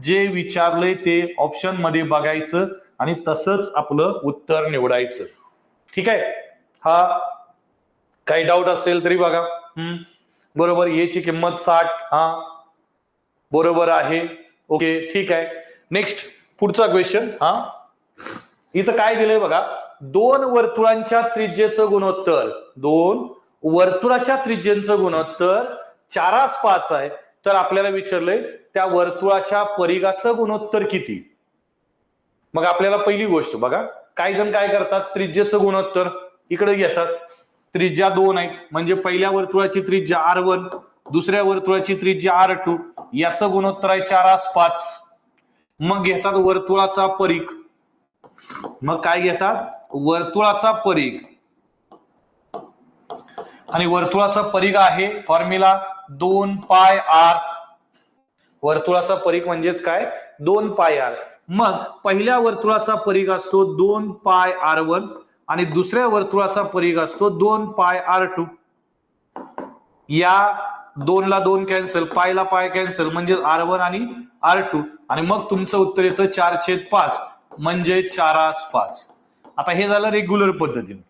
जे विचारलंय ते ऑप्शन मध्ये बघायचं आणि तसंच आपलं उत्तर निवडायचं. ठीक आहे. हा काही डाऊट असेल तरी बघा. बरोबर, ए ची किंमत 60. हा बरोबर आहे. ओके, ठीक आहे. नेक्स्ट पुढचा क्वेश्चन. हा इथं काय दिलंय बघा, 2 वर्तुळांच्या त्रिज्येचं गुणोत्तर, 2 वर्तुळाच्या त्रिज्येचं गुणोत्तर 4:5 आहे. तर आपल्याला विचारलंय त्या वर्तुळाच्या परिघाचं गुणोत्तर किती. मग आपल्याला पहिली गोष्ट बघा, काही जण काय करतात, त्रिज्येचं गुणोत्तर इकडे घेतात. त्रिज्या 2 आहे म्हणजे पहिल्या वर्तुळाची त्रिज्या R1, दुसऱ्या वर्तुळाची त्रिज्या R2, याचं गुणोत्तर आहे 4:5. मग घेतात वर्तुळाचा परिघ. मग काय घेतात, वर्तुळाचा परिघ. आणि वर्तुळाचा परिघ आहे फॉर्म्युला 2πr. वर्तुळाचा परिघ म्हणजेच काय, 2πr. मग पहिल्या वर्तुळाचा परिघ असतो 2πr1 आणि दुसऱ्या वर्तुळाचा परिघ असतो 2πr2. या 2 ला 2 कॅन्सल, पाय ला पाय कॅन्सल, म्हणजे R1 आणि R2. आणि मग तुमचं उत्तर येतं 4/5 म्हणजे 4:5. आता हे झालं रेग्युलर पद्धतीने.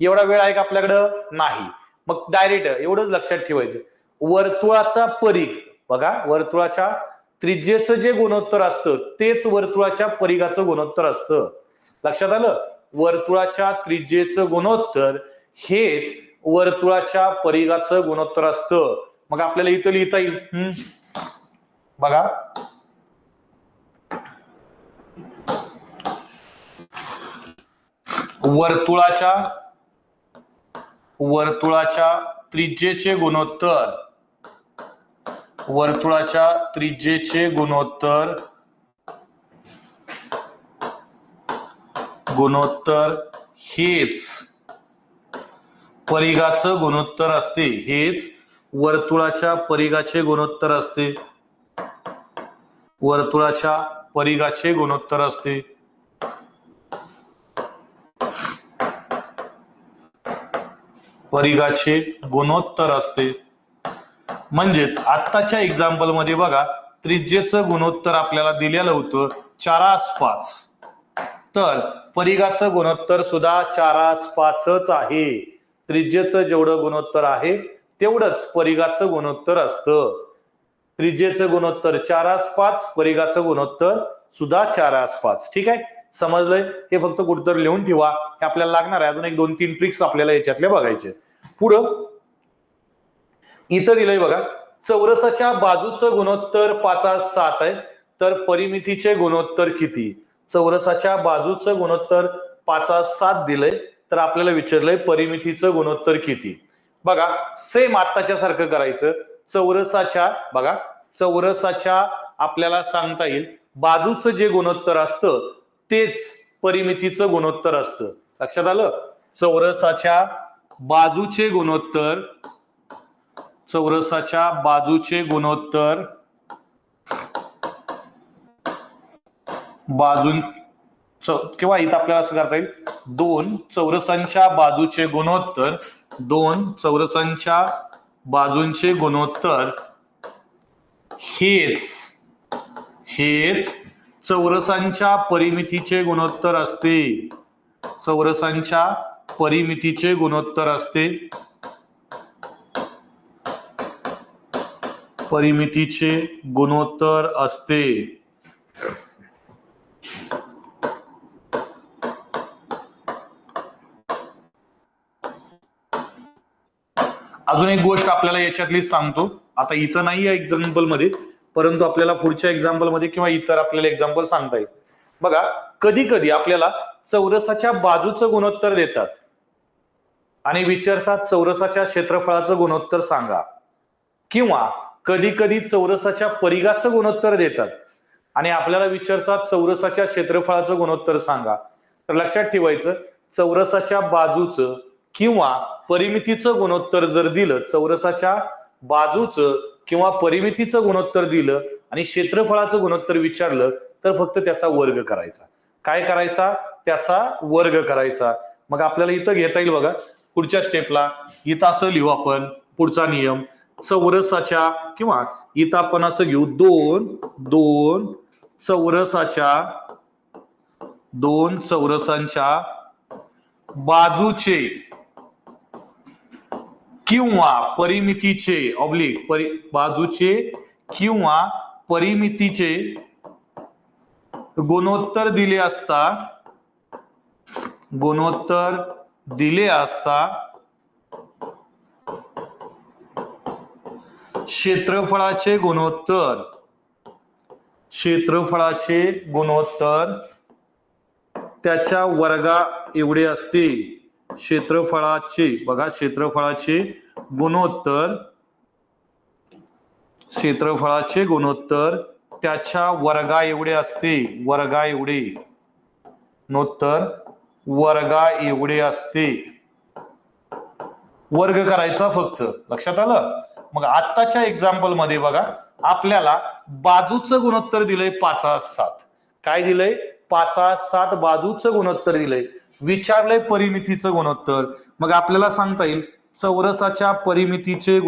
एवढा वेळ आहे का आपल्याकडं, नाही. मग डायरेक्ट एवढंच लक्षात ठेवायचं, वर्तुळाचा परिघ बघा, वर्तुळाच्या त्रिज्येचं जे गुणोत्तर असतं तेच वर्तुळाच्या परिघाचं गुणोत्तर असतं. लक्षात आलं, वर्तुळाच्या त्रिज्येचं गुणोत्तर हेच वर्तुळाच्या परिघाचं गुणोत्तर असतं. मग आपल्याला इथं लिहिता येईल बघा, वर्तुळाच्या त्रिज्येचे गुणोत्तर, वर्तुळाच्या त्रिज्येचे गुणोत्तर हेच परिघाचं गुणोत्तर असते, हेच वर्तुळाच्या परिघाचे गुणोत्तर असते, वर्तुळाच्या परिघाचे गुणोत्तर असते. परिघाचे गुणोत्तर असते. म्हणजेच आत्ताच्या एक्झाम्पल मध्ये बघा, त्रिज्येचं गुणोत्तर आपल्याला दिलेलं होतं 4:5, तर परिघाचं गुणोत्तर सुद्धा 4:5च आहे. त्रिज्येचं जेवढं गुणोत्तर आहे तेवढंच परिघाचं गुणोत्तर असतं. त्रिज्येचं गुणोत्तर 4:5, परिघाचं गुणोत्तर सुद्धा 4:5. ठीक आहे, समजलंय. हे फक्त कुठतर लिहून ठेवा, हे आपल्याला लागणार आहे. अजून एक 2-3 ट्रिक्स आपल्याला याच्यातले बघायचे. पुढं इथं दिलंय बघा, चौरसाच्या बाजूचं गुणोत्तर 5:7 आहे, तर परिमितीचे गुणोत्तर किती. चौरसाच्या बाजूचं गुणोत्तर 5:7 दिलंय, तर आपल्याला विचारलंय परिमितीचं गुणोत्तर किती. बघा, सेम आत्ताच्या सारखं करायचं. चौरसाच्या बघा, चौरसाच्या आपल्याला सांगता येईल बाजूचं जे गुणोत्तर असतं तेच परिमितीचं गुणोत्तर असतं. लक्षात आलं, चौरसाच्या बाजूचे गुणोत्तर, चौरसाच्या बाजूचे गुणोत्तर किंवा इथं आपल्याला असं करता येईल, 2 चौरसांच्या बाजूचे गुणोत्तर, 2 चौरसांच्या बाजूंचे गुणोत्तर हेच चौरसांच्या परिमितीचे गुणोत्तर असते. चौरसांच्या परिमितीचे गुणोत्तर असते. परिमितीचे गुणोत्तर असते. अजून एक गोष्ट आपल्याला याच्यातलीच सांगतो, आता इथं नाही आहे एक्झाम्पल मध्ये, परंतु आपल्याला पुढच्या एक्झाम्पल मध्ये किंवा इतर आपल्याला एक्झाम्पल सांगता येईल. बघा, कधी कधी आपल्याला चौरसाच्या बाजूचं गुणोत्तर देतात आणि विचारतात चौरसाच्या क्षेत्रफळाचं गुणोत्तर सांगा, किंवा कधी कधी चौरसाच्या परिघाचं गुणोत्तर देतात आणि आपल्याला विचारतात चौरसाच्या क्षेत्रफळाचं गुणोत्तर सांगा. तर लक्षात ठेवायचं, चौरसाच्या बाजूचं किंवा परिमितीचं गुणोत्तर जर दिलं, चौरसाच्या बाजूचं किंवा परिमितीचं गुणोत्तर दिलं आणि क्षेत्रफळाचं गुणोत्तर विचारलं तर फक्त त्याचा वर्ग करायचा. काय करायचा? त्याचा वर्ग करायचा. मग आपल्याला इथं घेता येईल बघा, पुढच्या स्टेपला इथं असं लिहू आपण, पुढचा नियम, चौरसाच्या किंवा इथं आपण असं घेऊ, दोन चौरसांच्या बाजूचे किंवा परिमितीचे बाजूचे किंवा परिमितीचे गुणोत्तर दिले असता क्षेत्रफळाचे गुणोत्तर त्याच्या वर्गा एवढे असते. क्षेत्रफळाचे गुणोत्तर त्याच्या वर्गा एवढे असते. वर्ग करायचा फक्त. लक्षात आलं? मग आत्ताच्या एक्झाम्पल मध्ये बघा, आपल्याला बाजूचं गुणोत्तर दिलंय 5:7. काय दिलंय? 5:7 बाजूचं गुणोत्तर दिलंय. विचारलंय परिमितीचं गुणोत्तर. मग आपल्याला सांगता येईल चौरसाच्या परिमितीचे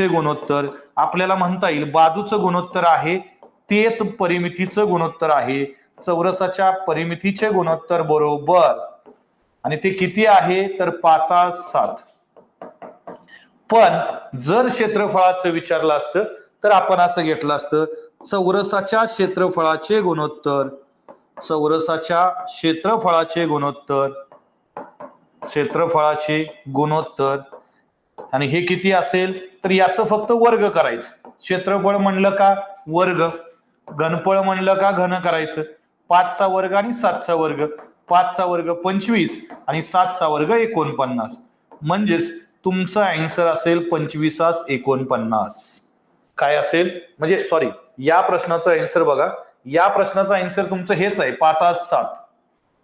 गुणोत्तर आपल्याला म्हणता येईल बाजूचं गुणोत्तर आहे तेच परिमितीचं गुणोत्तर आहे. चौरसाच्या परिमितीचे गुणोत्तर बरोबर, आणि ते किती आहे तर 5:7. पण जर क्षेत्रफळाचं विचारलं असतं तर आपण असं घेतलं असतं, चौरसाच्या क्षेत्रफळाचे गुणोत्तर आणि हे किती असेल तर याचं फक्त वर्ग करायचं. क्षेत्रफळ म्हणलं का वर्ग, घनफळ म्हणलं का घन करायचं. 5चा वर्ग आणि 7चा वर्ग, 5चा वर्ग 25 आणि 7चा वर्ग 49. म्हणजेच तुमचं आन्सर असेल 25:49. काय असेल म्हणजे सॉरी, या प्रश्नाचं आन्सर बघा, या प्रश्नाचं आन्सर तुमचं हेच आहे 5:7.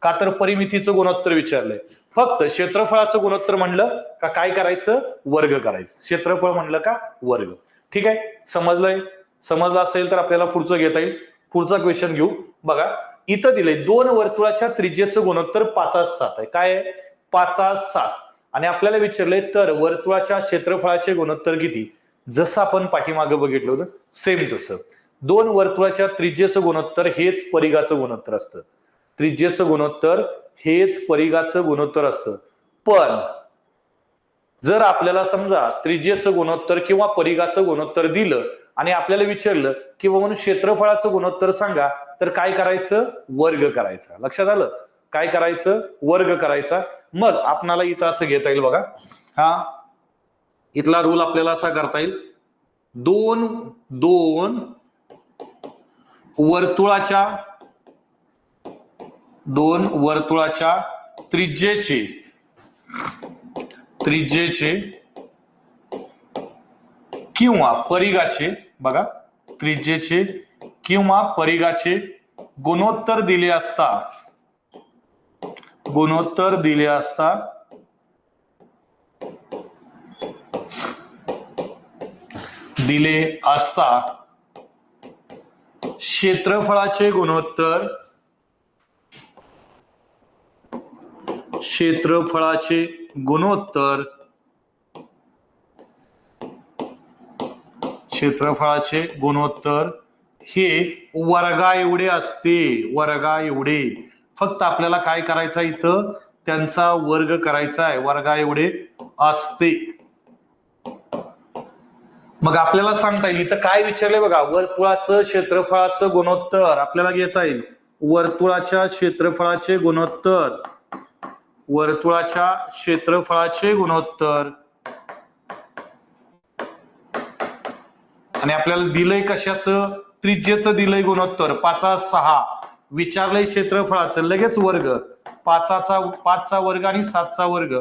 का तर परिमितीचं गुणोत्तर विचारलंय. फक्त क्षेत्रफळाचं गुणोत्तर म्हणलं का काय करायचं? वर्ग करायचं. क्षेत्रफळ म्हणलं का वर्ग. ठीक आहे, समजलं असेल तर आपल्याला पुढचं घेता येईल. पुढचा क्वेश्चन घेऊ. बघा, इथं दिलंय 2 वर्तुळाच्या त्रिज्येचं गुणोत्तर 5:7 आहे. काय आहे? 5:7. आणि आपल्याला विचारलंय तर वर्तुळाच्या क्षेत्रफळाचे गुणोत्तर किती? जसं आपण पाठीमागे बघितलं होतं सेम तसं. 2 वर्तुळाच्या त्रिज्येचं गुणोत्तर हेच परिघाचं गुणोत्तर असतं. त्रिज्येचं गुणोत्तर हेच परिघाचं गुणोत्तर असतं. पण जर आपल्याला समजा त्रिज्येचं गुणोत्तर किंवा परिघाचं गुणोत्तर दिलं आणि आपल्याला विचारलं की बाबा क्षेत्रफळाचं गुणोत्तर सांगा, तर काय करायचं? वर्ग करायचा. लक्षात आलं? काय करायचं? वर्ग करायचा. मग आपणाला इथं असं घेता येईल बघा, हा इथला रूल आपल्याला असा करता येईल, दोन वर्तुळाच्या त्रिज्येचे किंवा परिघाचे, बघा, त्रिज्येचे किंवा परिघाचे गुणोत्तर दिले असता क्षेत्रफळाचे गुणोत्तर हे वर्गा एवढे असते. फक्त आपल्याला काय करायचं इथं? त्यांचा वर्ग करायचा आहे. वर्गा एवढे असते. मग आपल्याला सांगता येईल इथं काय विचारलंय बघा, वर्तुळाचं क्षेत्रफळाचं गुणोत्तर आपल्याला घेता येईल. वर्तुळाच्या क्षेत्रफळाचे गुणोत्तर वर्तुळाच्या क्षेत्रफळाचे गुणोत्तर आणि आपल्याला दिलंय कशाचं, त्रिज्येचं दिलंय गुणोत्तर 5/6, विचारलंय क्षेत्रफळाचं लगेच वर्ग, 5चा वर्ग आणि 7चा वर्ग,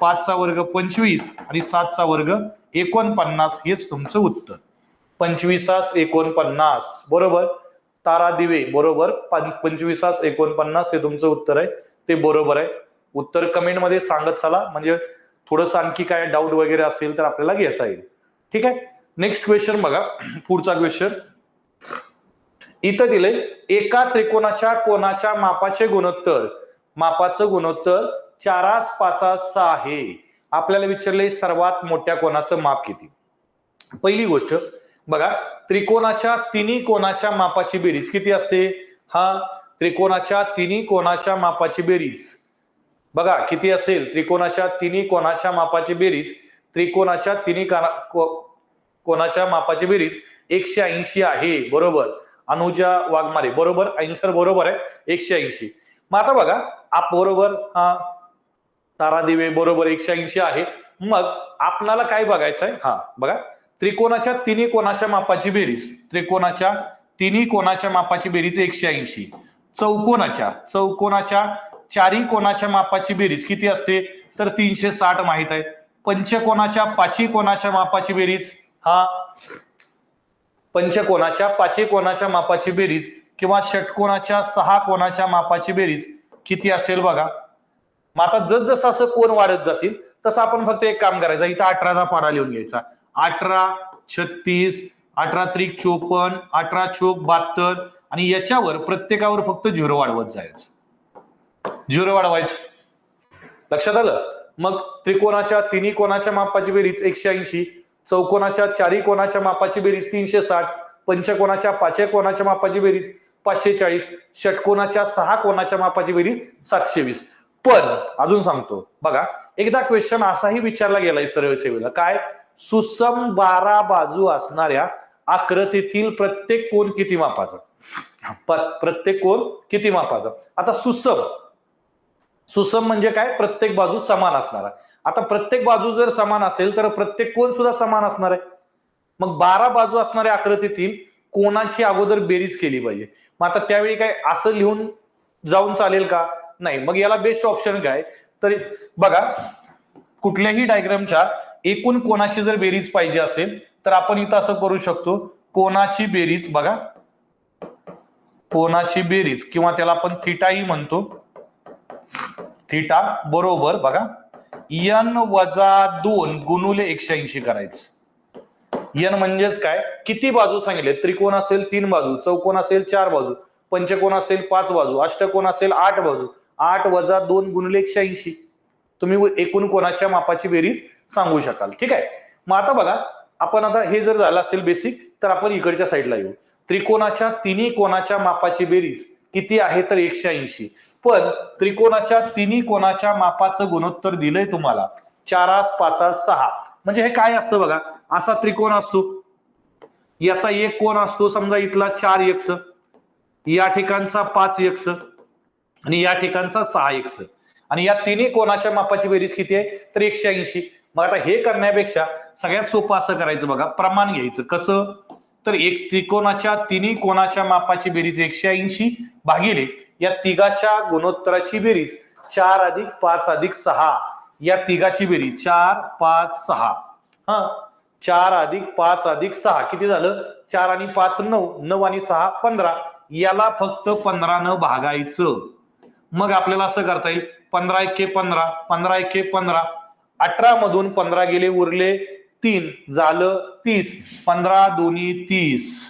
5चा वर्ग 25 आणि 7चा वर्ग 49, हेच तुमचं उत्तर. 25/49 बरोबर. तारा दिवे बरोबर, 25/49 हे तुमचं उत्तर आहे, ते बरोबर आहे. उत्तर कमेंट मध्ये सांगत चला, म्हणजे थोडंसं आणखी काय डाऊट वगैरे असेल तर आपल्याला घेता येईल. ठीक आहे. नेक्स्ट क्वेश्चन बघा, पुढचा क्वेश्चन इथं दिलंय, एका त्रिकोणाच्या कोनाच्या मापाचे गुणोत्तर, मापाचं गुणोत्तर 4/5/6 आहे. आपल्याला विचारले सर्वात मोठ्या कोनाचं माप किती. पहिली गोष्ट बघा, त्रिकोणाच्या तिन्ही कोनाच्या मापाची बेरीज किती असते. हा, त्रिकोणाच्या तिन्ही कोनाच्या मापाची बेरीज बघा किती असेल. त्रिकोणाच्या तिन्ही कोनाच्या मापाची बेरीज, त्रिकोणाच्या तिन्ही कोनाच्या मापाची बेरीज 180 आहे. बरोबर, अनुजा वाघमारे बरोबर, आन्सर बरोबर आहे 180. मग आता बघा आप बरोबर, हा तारा दिवे बरोबर 180 आहे. मग आपल्याला काय बघायचं आहे, हा बघा, त्रिकोणाच्या तिन्ही कोनाच्या मापाची बेरीज, त्रिकोणाच्या तिन्ही कोनाच्या मापाची बेरीज 180, चौकोनाच्या चारी कोनाच्या मापाची बेरीज किती असते तर 360 माहित आहे. पंचकोनाच्या पाची कोनाच्या मापाची बेरीज, हा पंचकोनाच्या पाची कोनाच्या मापाची बेरीज किंवा षटकोनाच्या 6 कोनाच्या मापाची बेरीज किती असेल बघा. मग आता जसं असं कोण वाढत जातील तसं आपण फक्त एक काम करायचं, इथं 18चा पाढा लिहून घ्यायचा. 18, 36, 18 त्रिक 54, 18 चोक 72 आणि याच्यावर प्रत्येकावर फक्त 0 वाढवत जायचं, 0 वाढवायचं. लक्षात आलं. मग त्रिकोणाच्या तिन्ही कोनाच्या मापाची बेरीज 180, चौकोनाच्या चारी कोनाच्या मापाची बेरीज 360, पंचकोनाच्या पाचव्या कोनाच्या मापाची बेरीज 540, षटकोनाच्या 6 कोनाच्या मापाची बेरीज 720. पण अजून सांगतो बघा, एकदा क्वेश्चन असाही विचारला गेलाय सरळ सेवेला, काय, सुसम 12 बाजू असणाऱ्या आकृतीतील प्रत्येक कोन किती मापाचा. प्रत्येक कोन किती मापाचा. आता सुसम म्हणजे काय, प्रत्येक बाजू समान असणारा. आता प्रत्येक बाजू जर समान असेल तर प्रत्येक कोन सुद्धा समान असणार आहे. मग 12 बाजू असणाऱ्या आकृतीतील कोणाची अगोदर बेरीज केली पाहिजे. मग आता त्यावेळी काय असं लिहून जाऊन चालेल का, नाही. मग याला बेस्ट ऑप्शन काय, तर बघा, कुठल्याही डायग्रामच्या एकूण कोणाची जर बेरीज पाहिजे असेल तर आपण इथं असं करू शकतो, कोणाची बेरीज बघा, कोणाची बेरीज किंवा त्याला आपण थिटाही म्हणतो, थिटा बरोबर बघा n-2 गुणुले 180 करायचं. n म्हणजेच काय, किती बाजू सांगितले, त्रिकोण असेल 3 बाजू, चौकोन असेल 4 बाजू, पंचकोन असेल 5 बाजू, अष्टकोन असेल 8 बाजू, 8 - 2 गुणिले 180 तुम्ही एकूण कोणाच्या मापाची बेरीज सांगू शकाल. ठीक आहे. मग आता बघा, आपण आता हे जर झालं असेल बेसिक, तर आपण इकडच्या साईडला येऊ. त्रिकोणाच्या तिन्ही कोनाच्या मापाची बेरीज किती आहे तर 180. पण त्रिकोणाच्या तिन्ही कोनाच्या मापाचं गुणोत्तर दिलंय तुम्हाला 4/5/6. म्हणजे हे काय असतं बघा, असा त्रिकोण असतो, याचा एक कोन असतो समजा इथला 4x, या ठिकाणचा 5x आणि या ठिकाणचा 6x, आणि या तिन्ही कोनाच्या मापाची बेरीज किती आहे तर 180. मग आता हे करण्यापेक्षा सगळ्यात सोपं असं करायचं बघा, प्रमाण घ्यायचं. कसं तर एक त्रिकोणाच्या तिन्ही कोनाच्या मापाची बेरीज 180 भागिले या तिघाच्या गुणोत्तराची बेरीज 4+5+6, या तिघाची बेरीज 4, 5, 6. हा, 4+5+6 किती झालं, 4 आणि 5 9, 9 आणि 6 15. याला फक्त 15 न भागायचं. मग आपल्याला असं करता येईल, 15 × 15, 15 × 15, 18 मधून 15 गेले, उरले 3, झालं 30, 15 दोन्ही 30,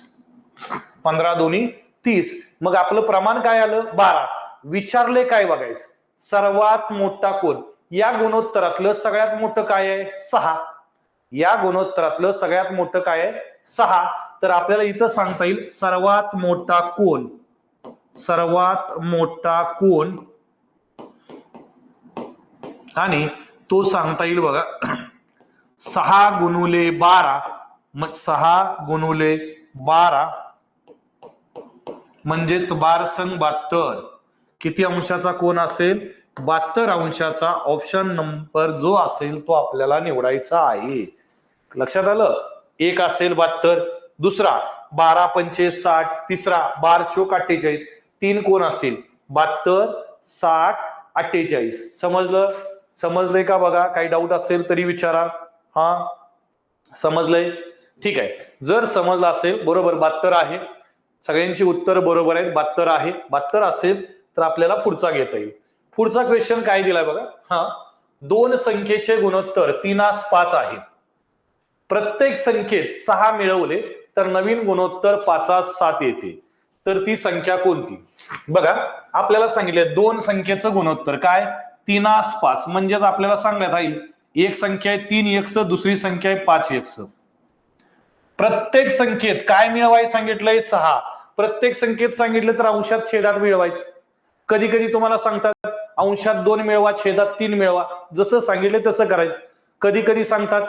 15 दोन्ही 30. मग आपलं प्रमाण काय आलं 12. विचारले काय बघायचं, सर्वात मोठा कोन. या गुणोत्तरातलं सगळ्यात मोठं काय आहे 6. या गुणोत्तरातलं सगळ्यात मोठं काय आहे 6. तर आपल्याला इथं सांगता येईल सर्वात मोठा कोन, सर्वात मोठा कोन, आणि तो सांगता येईल बघा 6 गुणुले 12. मग 6 गुणुले 12 म्हणजेच 12 × 72 किती अंशाचा कोन असेल 72 अंशाचा ऑप्शन नंबर जो असेल तो आपल्याला निवडायचा आहे. लक्षात आलं? एक असेल 72, दुसरा 12 पंचे 60, तिसरा 12 चोक 48, तीन कोण असतील 72, 60, 48. समजलं? समजलंय का बघा? काही डाऊट असेल तरी विचारा. हा समजलंय? ठीक आहे. जर समजलं असेल बरोबर 72 आहे, सगळ्यांची उत्तर बरोबर आहेत, 72 आहे. 72 असेल तर आपल्याला पुढचा घेता येईल. पुढचा क्वेश्चन काय दिलाय बघा. हा, दोन संख्येचे गुणोत्तर 3:5 आहे. प्रत्येक संख्येत 6 मिळवले तर नवीन गुणोत्तर 5:7 येते. तर ती संख्या कोणती? बघा आपल्याला सांगितले दोन संख्येचं गुणोत्तर काय 3:5 म्हणजेच आपल्याला सांगण्यात येईल एक संख्या आहे 3x, दुसरी संख्या आहे 5x. प्रत्येक संख्येत काय मिळवायचं सांगितलंय 6. प्रत्येक संख्येत सांगितलं तर अंशात छेदात मिळवायचं. कधी कधी तुम्हाला सांगतात अंशात 2 मिळवा, छेदात 3 मिळवा. जसं सांगितलं तसं करायचं. कधी कधी सांगतात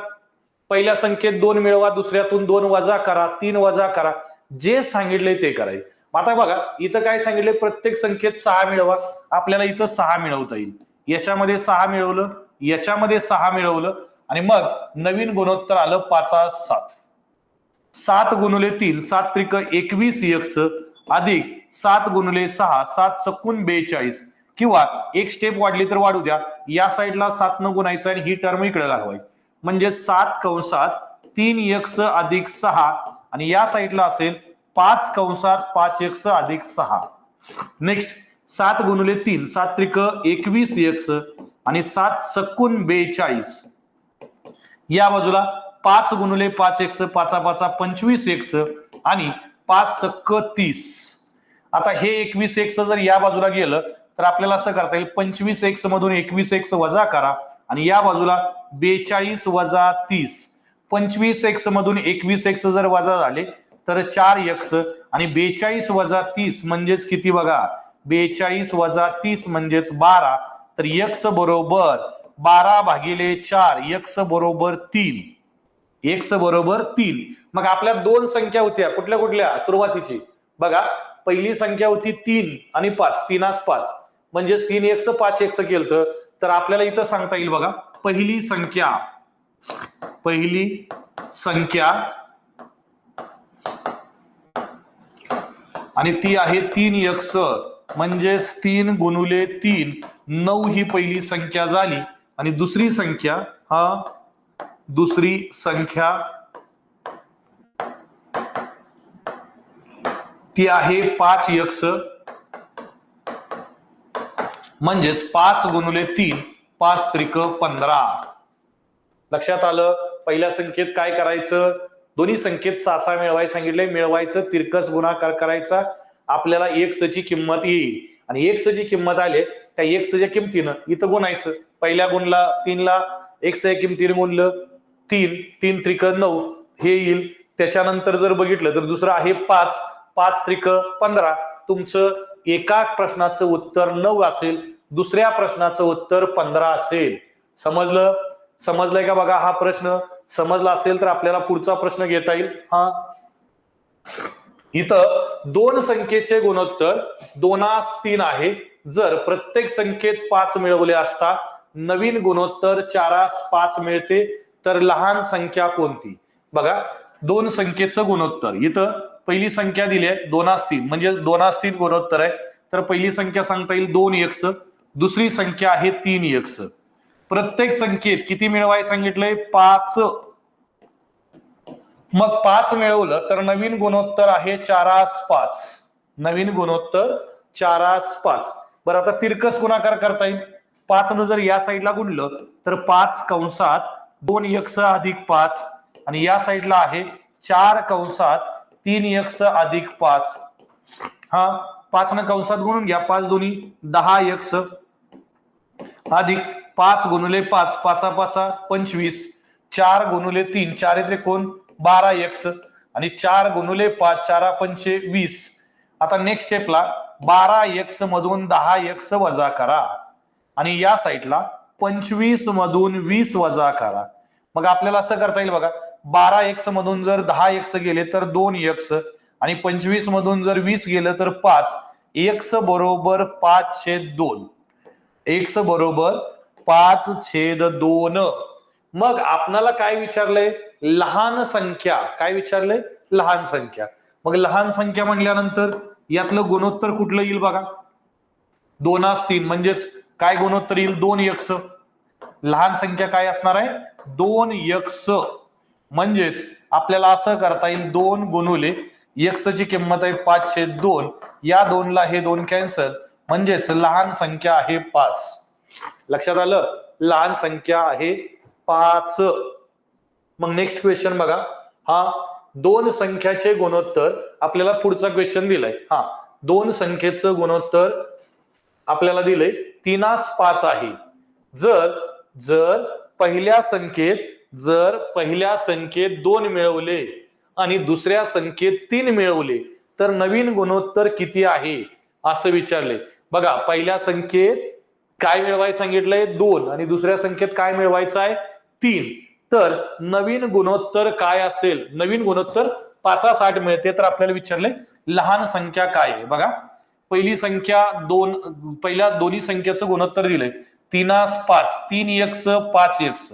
पहिल्या संख्येत 2 मिळवा, दुसऱ्यातून 2 वजा करा, 3 वजा करा. जे सांगितले ते करायचं. आता बघा इथं काय सांगितले प्रत्येक संख्येत 6 मिळवा. आपल्याला इथं 6 मिळवता येईल. याच्यामध्ये 6 मिळवलं, याच्यामध्ये 6 मिळवलं आणि मग नवीन गुणोत्तर आलं 5:7. 7 गुणिले 3 7 त्रिक 21x अधिक 7 गुणिले 6 7 चक्कून 42. किंवा एक स्टेप वाढली तर वाढू द्या. या साईडला 7 न गुणायचं आणि ही टर्म इकडे घालवायची. म्हणजे 7 कंसात 3x अधिक 6 आणि या साईडला असेल 5 कंसात 5x अधिक 6. नेक्स्ट 7 गुणिले 3 7 त्रिक 21x आणि 7 चक्कून 42. या बाजूला 5 गुणिले 5x 5 5 25x आणि 5 चक्क 30. आता हे 21x जर या बाजूला गेलं तर आपल्याला असं करता येईल 25x मधून 21x वजा करा आणि या बाजूला 42 वजा 30. 25x मधून 21x जर वजा झाले तर 4x आणि 42 वजा 30 म्हणजेच किती बघा 42 वजा 30 म्हणजेच 12. तर x बरोबर 12/4, x बरोबर 3. x बरोबर 3. मग आपल्या दोन संख्या होत्या कुठल्या कुठल्या सुरुवातीची बघा. पहिली संख्या होती 3 आणि 5, 3:5 म्हणजेच 3x 5x केलं तर आपल्याला इथं सांगता येईल बघा पहिली संख्या आणि ती आहे 3x म्हणजेच 3 गुणिले 3 9 ही पहिली संख्या झाली आणि दुसरी संख्या ती आहे 5x म्हणजेच 5 गुणिले 3 5 त्रिक 15. लक्षात आलं? पहिल्या संख्येत काय करायचं दोन्ही संख्येत 6 मिळवायचं सांगितलंय. मिळवायचं तिरकस गुणाकार करायचा. आपल्याला x ची किंमत येईल आणि x ची किंमत आले त्या x च्या किमतीनं इथं गुणायचं. पहिल्या गुणला 3 ला x च्या किमतीने गुणलं 3 3 त्रिक 9 हे येईल. त्याच्यानंतर जर बघितलं तर दुसरं आहे 5 5 त्रिक 15. तुमचं एका प्रश्नाचं उत्तर 9 असेल, दुसऱ्या प्रश्नाचं उत्तर 15 असेल. समजलं? समजलंय का बघा? हा प्रश्न समजला असेल तर आपल्याला पुढचा प्रश्न घेता येईल. हा इथं दोन संख्येचे गुणोत्तर 2:3 आहे. जर प्रत्येक संख्येत 5 मिळवले असता नवीन गुणोत्तर 4:5 मिळते. तर लहान संख्या कोणती? बघा दोन संख्येचं गुणोत्तर इथं पहिली संख्या दिली आहे 2:3 म्हणजे 2:3 गुणोत्तर आहे. तर पहिली संख्या सांगता येईल 2x, दुसरी संख्या आहे 3x. प्रत्येक संख्येत किती मिळवायचं सांगितलंय 5. मग 5 मिळवलं तर नवीन गुणोत्तर आहे 4:5. नवीन गुणोत्तर 4:5. बरं आता तिरकस गुणाकार करता येईल. 5 न जर या साईडला गुणलं तर 5 कंसात 2x अधिक 5 आणि या साईडला आहे 4 कंसात 3x अधिक 5. हा 5 न कंसात गुणून घ्या. 5 दोन्ही 10x अधिक 5 गुणिले 5 5 5 25. 4 गुणिले 3 4 त्रिकोण 12x आणि 4 गुणिले 5 4 पंचे 20. आता नेक्स्ट स्टेपला 12x मधून 10x वजा करा आणि या साईडला 25 मधून 20 वजा करा. मग आपल्याला असं करता येईल बघा 12x मधून जर 10x गेले तर 2x आणि 25 मधून जर 20 गेलं तर 5. x बरोबर 5/2. x बरोबर 5/2. मग आपणाला काय विचारलंय? लहान संख्या. काय विचारलंय? लहान संख्या. मग लहान संख्या म्हटल्यानंतर यातलं गुणोत्तर कुठलं येईल बघा? 2/3 म्हणजेच काय गुणोत्तर येईल? 2x. लहान संख्या काय असणार आहे? 2x. म्हणजेच आपल्याला असं करता येईल 2 गुणुले x ची किंमत आहे 5/2. या 2 ला हे 2 कॅन्सल, म्हणजेच लहान संख्या आहे 5. लक्षात आलं? लहान संख्या आहे 5. मग नेक्स्ट क्वेश्चन बघा. हा 2 संख्याचे गुणोत्तर आपल्याला पुढचा क्वेश्चन दिलाय. हा 2 संख्येचं गुणोत्तर आपल्याला दिलंय 3/5 आहे. जर जर पहिल्या संख्येत 2 मिळवले आणि दुसऱ्या संख्येत 3 मिळवले तर नवीन गुणोत्तर किती आहे असं विचारले. बघा, पहिल्या संख्येत काय मिळवायचं सांगितलंय? 2 आणि दुसऱ्या संख्येत काय मिळवायचं आहे? 3. तर नवीन गुणोत्तर काय असेल? नवीन गुणोत्तर 5/8 मिळते. तर आपल्याला विचारलंय लहान संख्या काय आहे? बघा, पहिली संख्या 2, पहिल्या दोन्ही संख्येचं गुणोत्तर दिलंय 3/5, 3x 5x.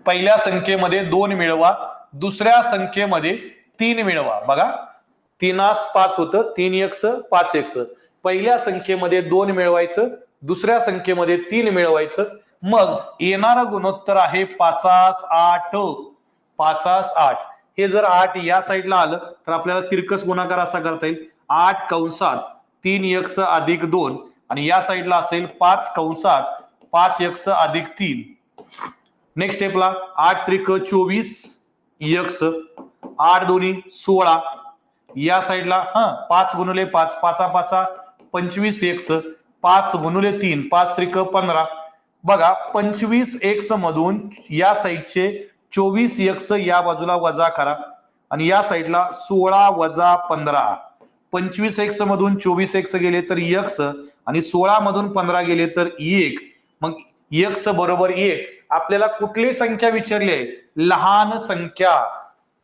पहिल्या संख्येमध्ये 2 मिळवा, दुसऱ्या संख्येमध्ये 3 मिळवा. बघा, 3/5 होतं, 3x 5x. पहिल्या संख्येमध्ये 2 मिळवायचं, दुसऱ्या संख्येमध्ये 3 मिळवायचं. मग येणारं गुणोत्तर आहे 5/8. 5/8. हे जर 8 या साईडला आलं तर आपल्याला तिरकस गुणाकार असा करता येईल 8 कंसात 3x अधिक 2 आणि या साईडला असेल 5 कंसात 5x अधिक 3. नेक्स्ट स्टेपला 8 त्रिक 24 x, 8 दोन्ही 16. या साईडला 5 गुणुले 5, 5/5 25x, 5 गुणुले 3, 5 त्रिक 15. बघा, 25x मधून या साईडचे 24x या बाजूला वजा करा आणि या साईडला 16 वजा 15. 25x मधून 24x गेले तर x आणि 16 मधून 15 गेले तर 1. मग x बरोबर 1. आपल्याला कुठली संख्या विचारली आहे? लहान संख्या.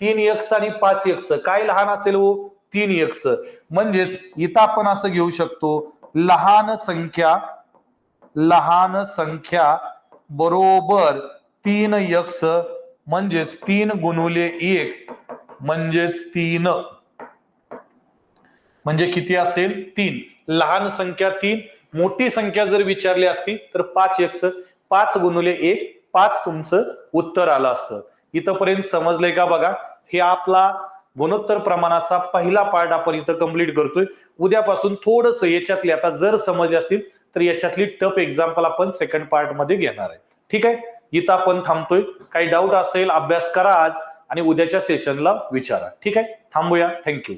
3x आणि 5x. काय लहान असेल हो? 3x. म्हणजेच इथं आपण असं घेऊ शकतो, लहान संख्या बरोबर 3x, म्हणजेच 3 गुणुले 1 म्हणजेच 3. म्हणजे किती असेल? 3. लहान संख्या 3. मोठी संख्या जर विचारली असती तर 5x. 5 गुणुले 1 5 तुमचं उत्तर आलं असतं. इथंपर्यंत समजलंय का? बघा, हे आपला गुणोत्तर प्रमाणाचा पहिला पार्ट आपण इथं कंप्लीट करतोय. उद्यापासून थोडस याच्यातली, आता जर समजले असतील तर याच्यातली टफ एक्झाम्पल आपण सेकंड पार्ट मध्ये घेणार आहे. ठीक आहे, इथं आपण थांबतोय. काही डाऊट असेल अभ्यास करा आज आणि उद्याच्या सेशनला विचारा. ठीक आहे, थांबूया. थँक्यू.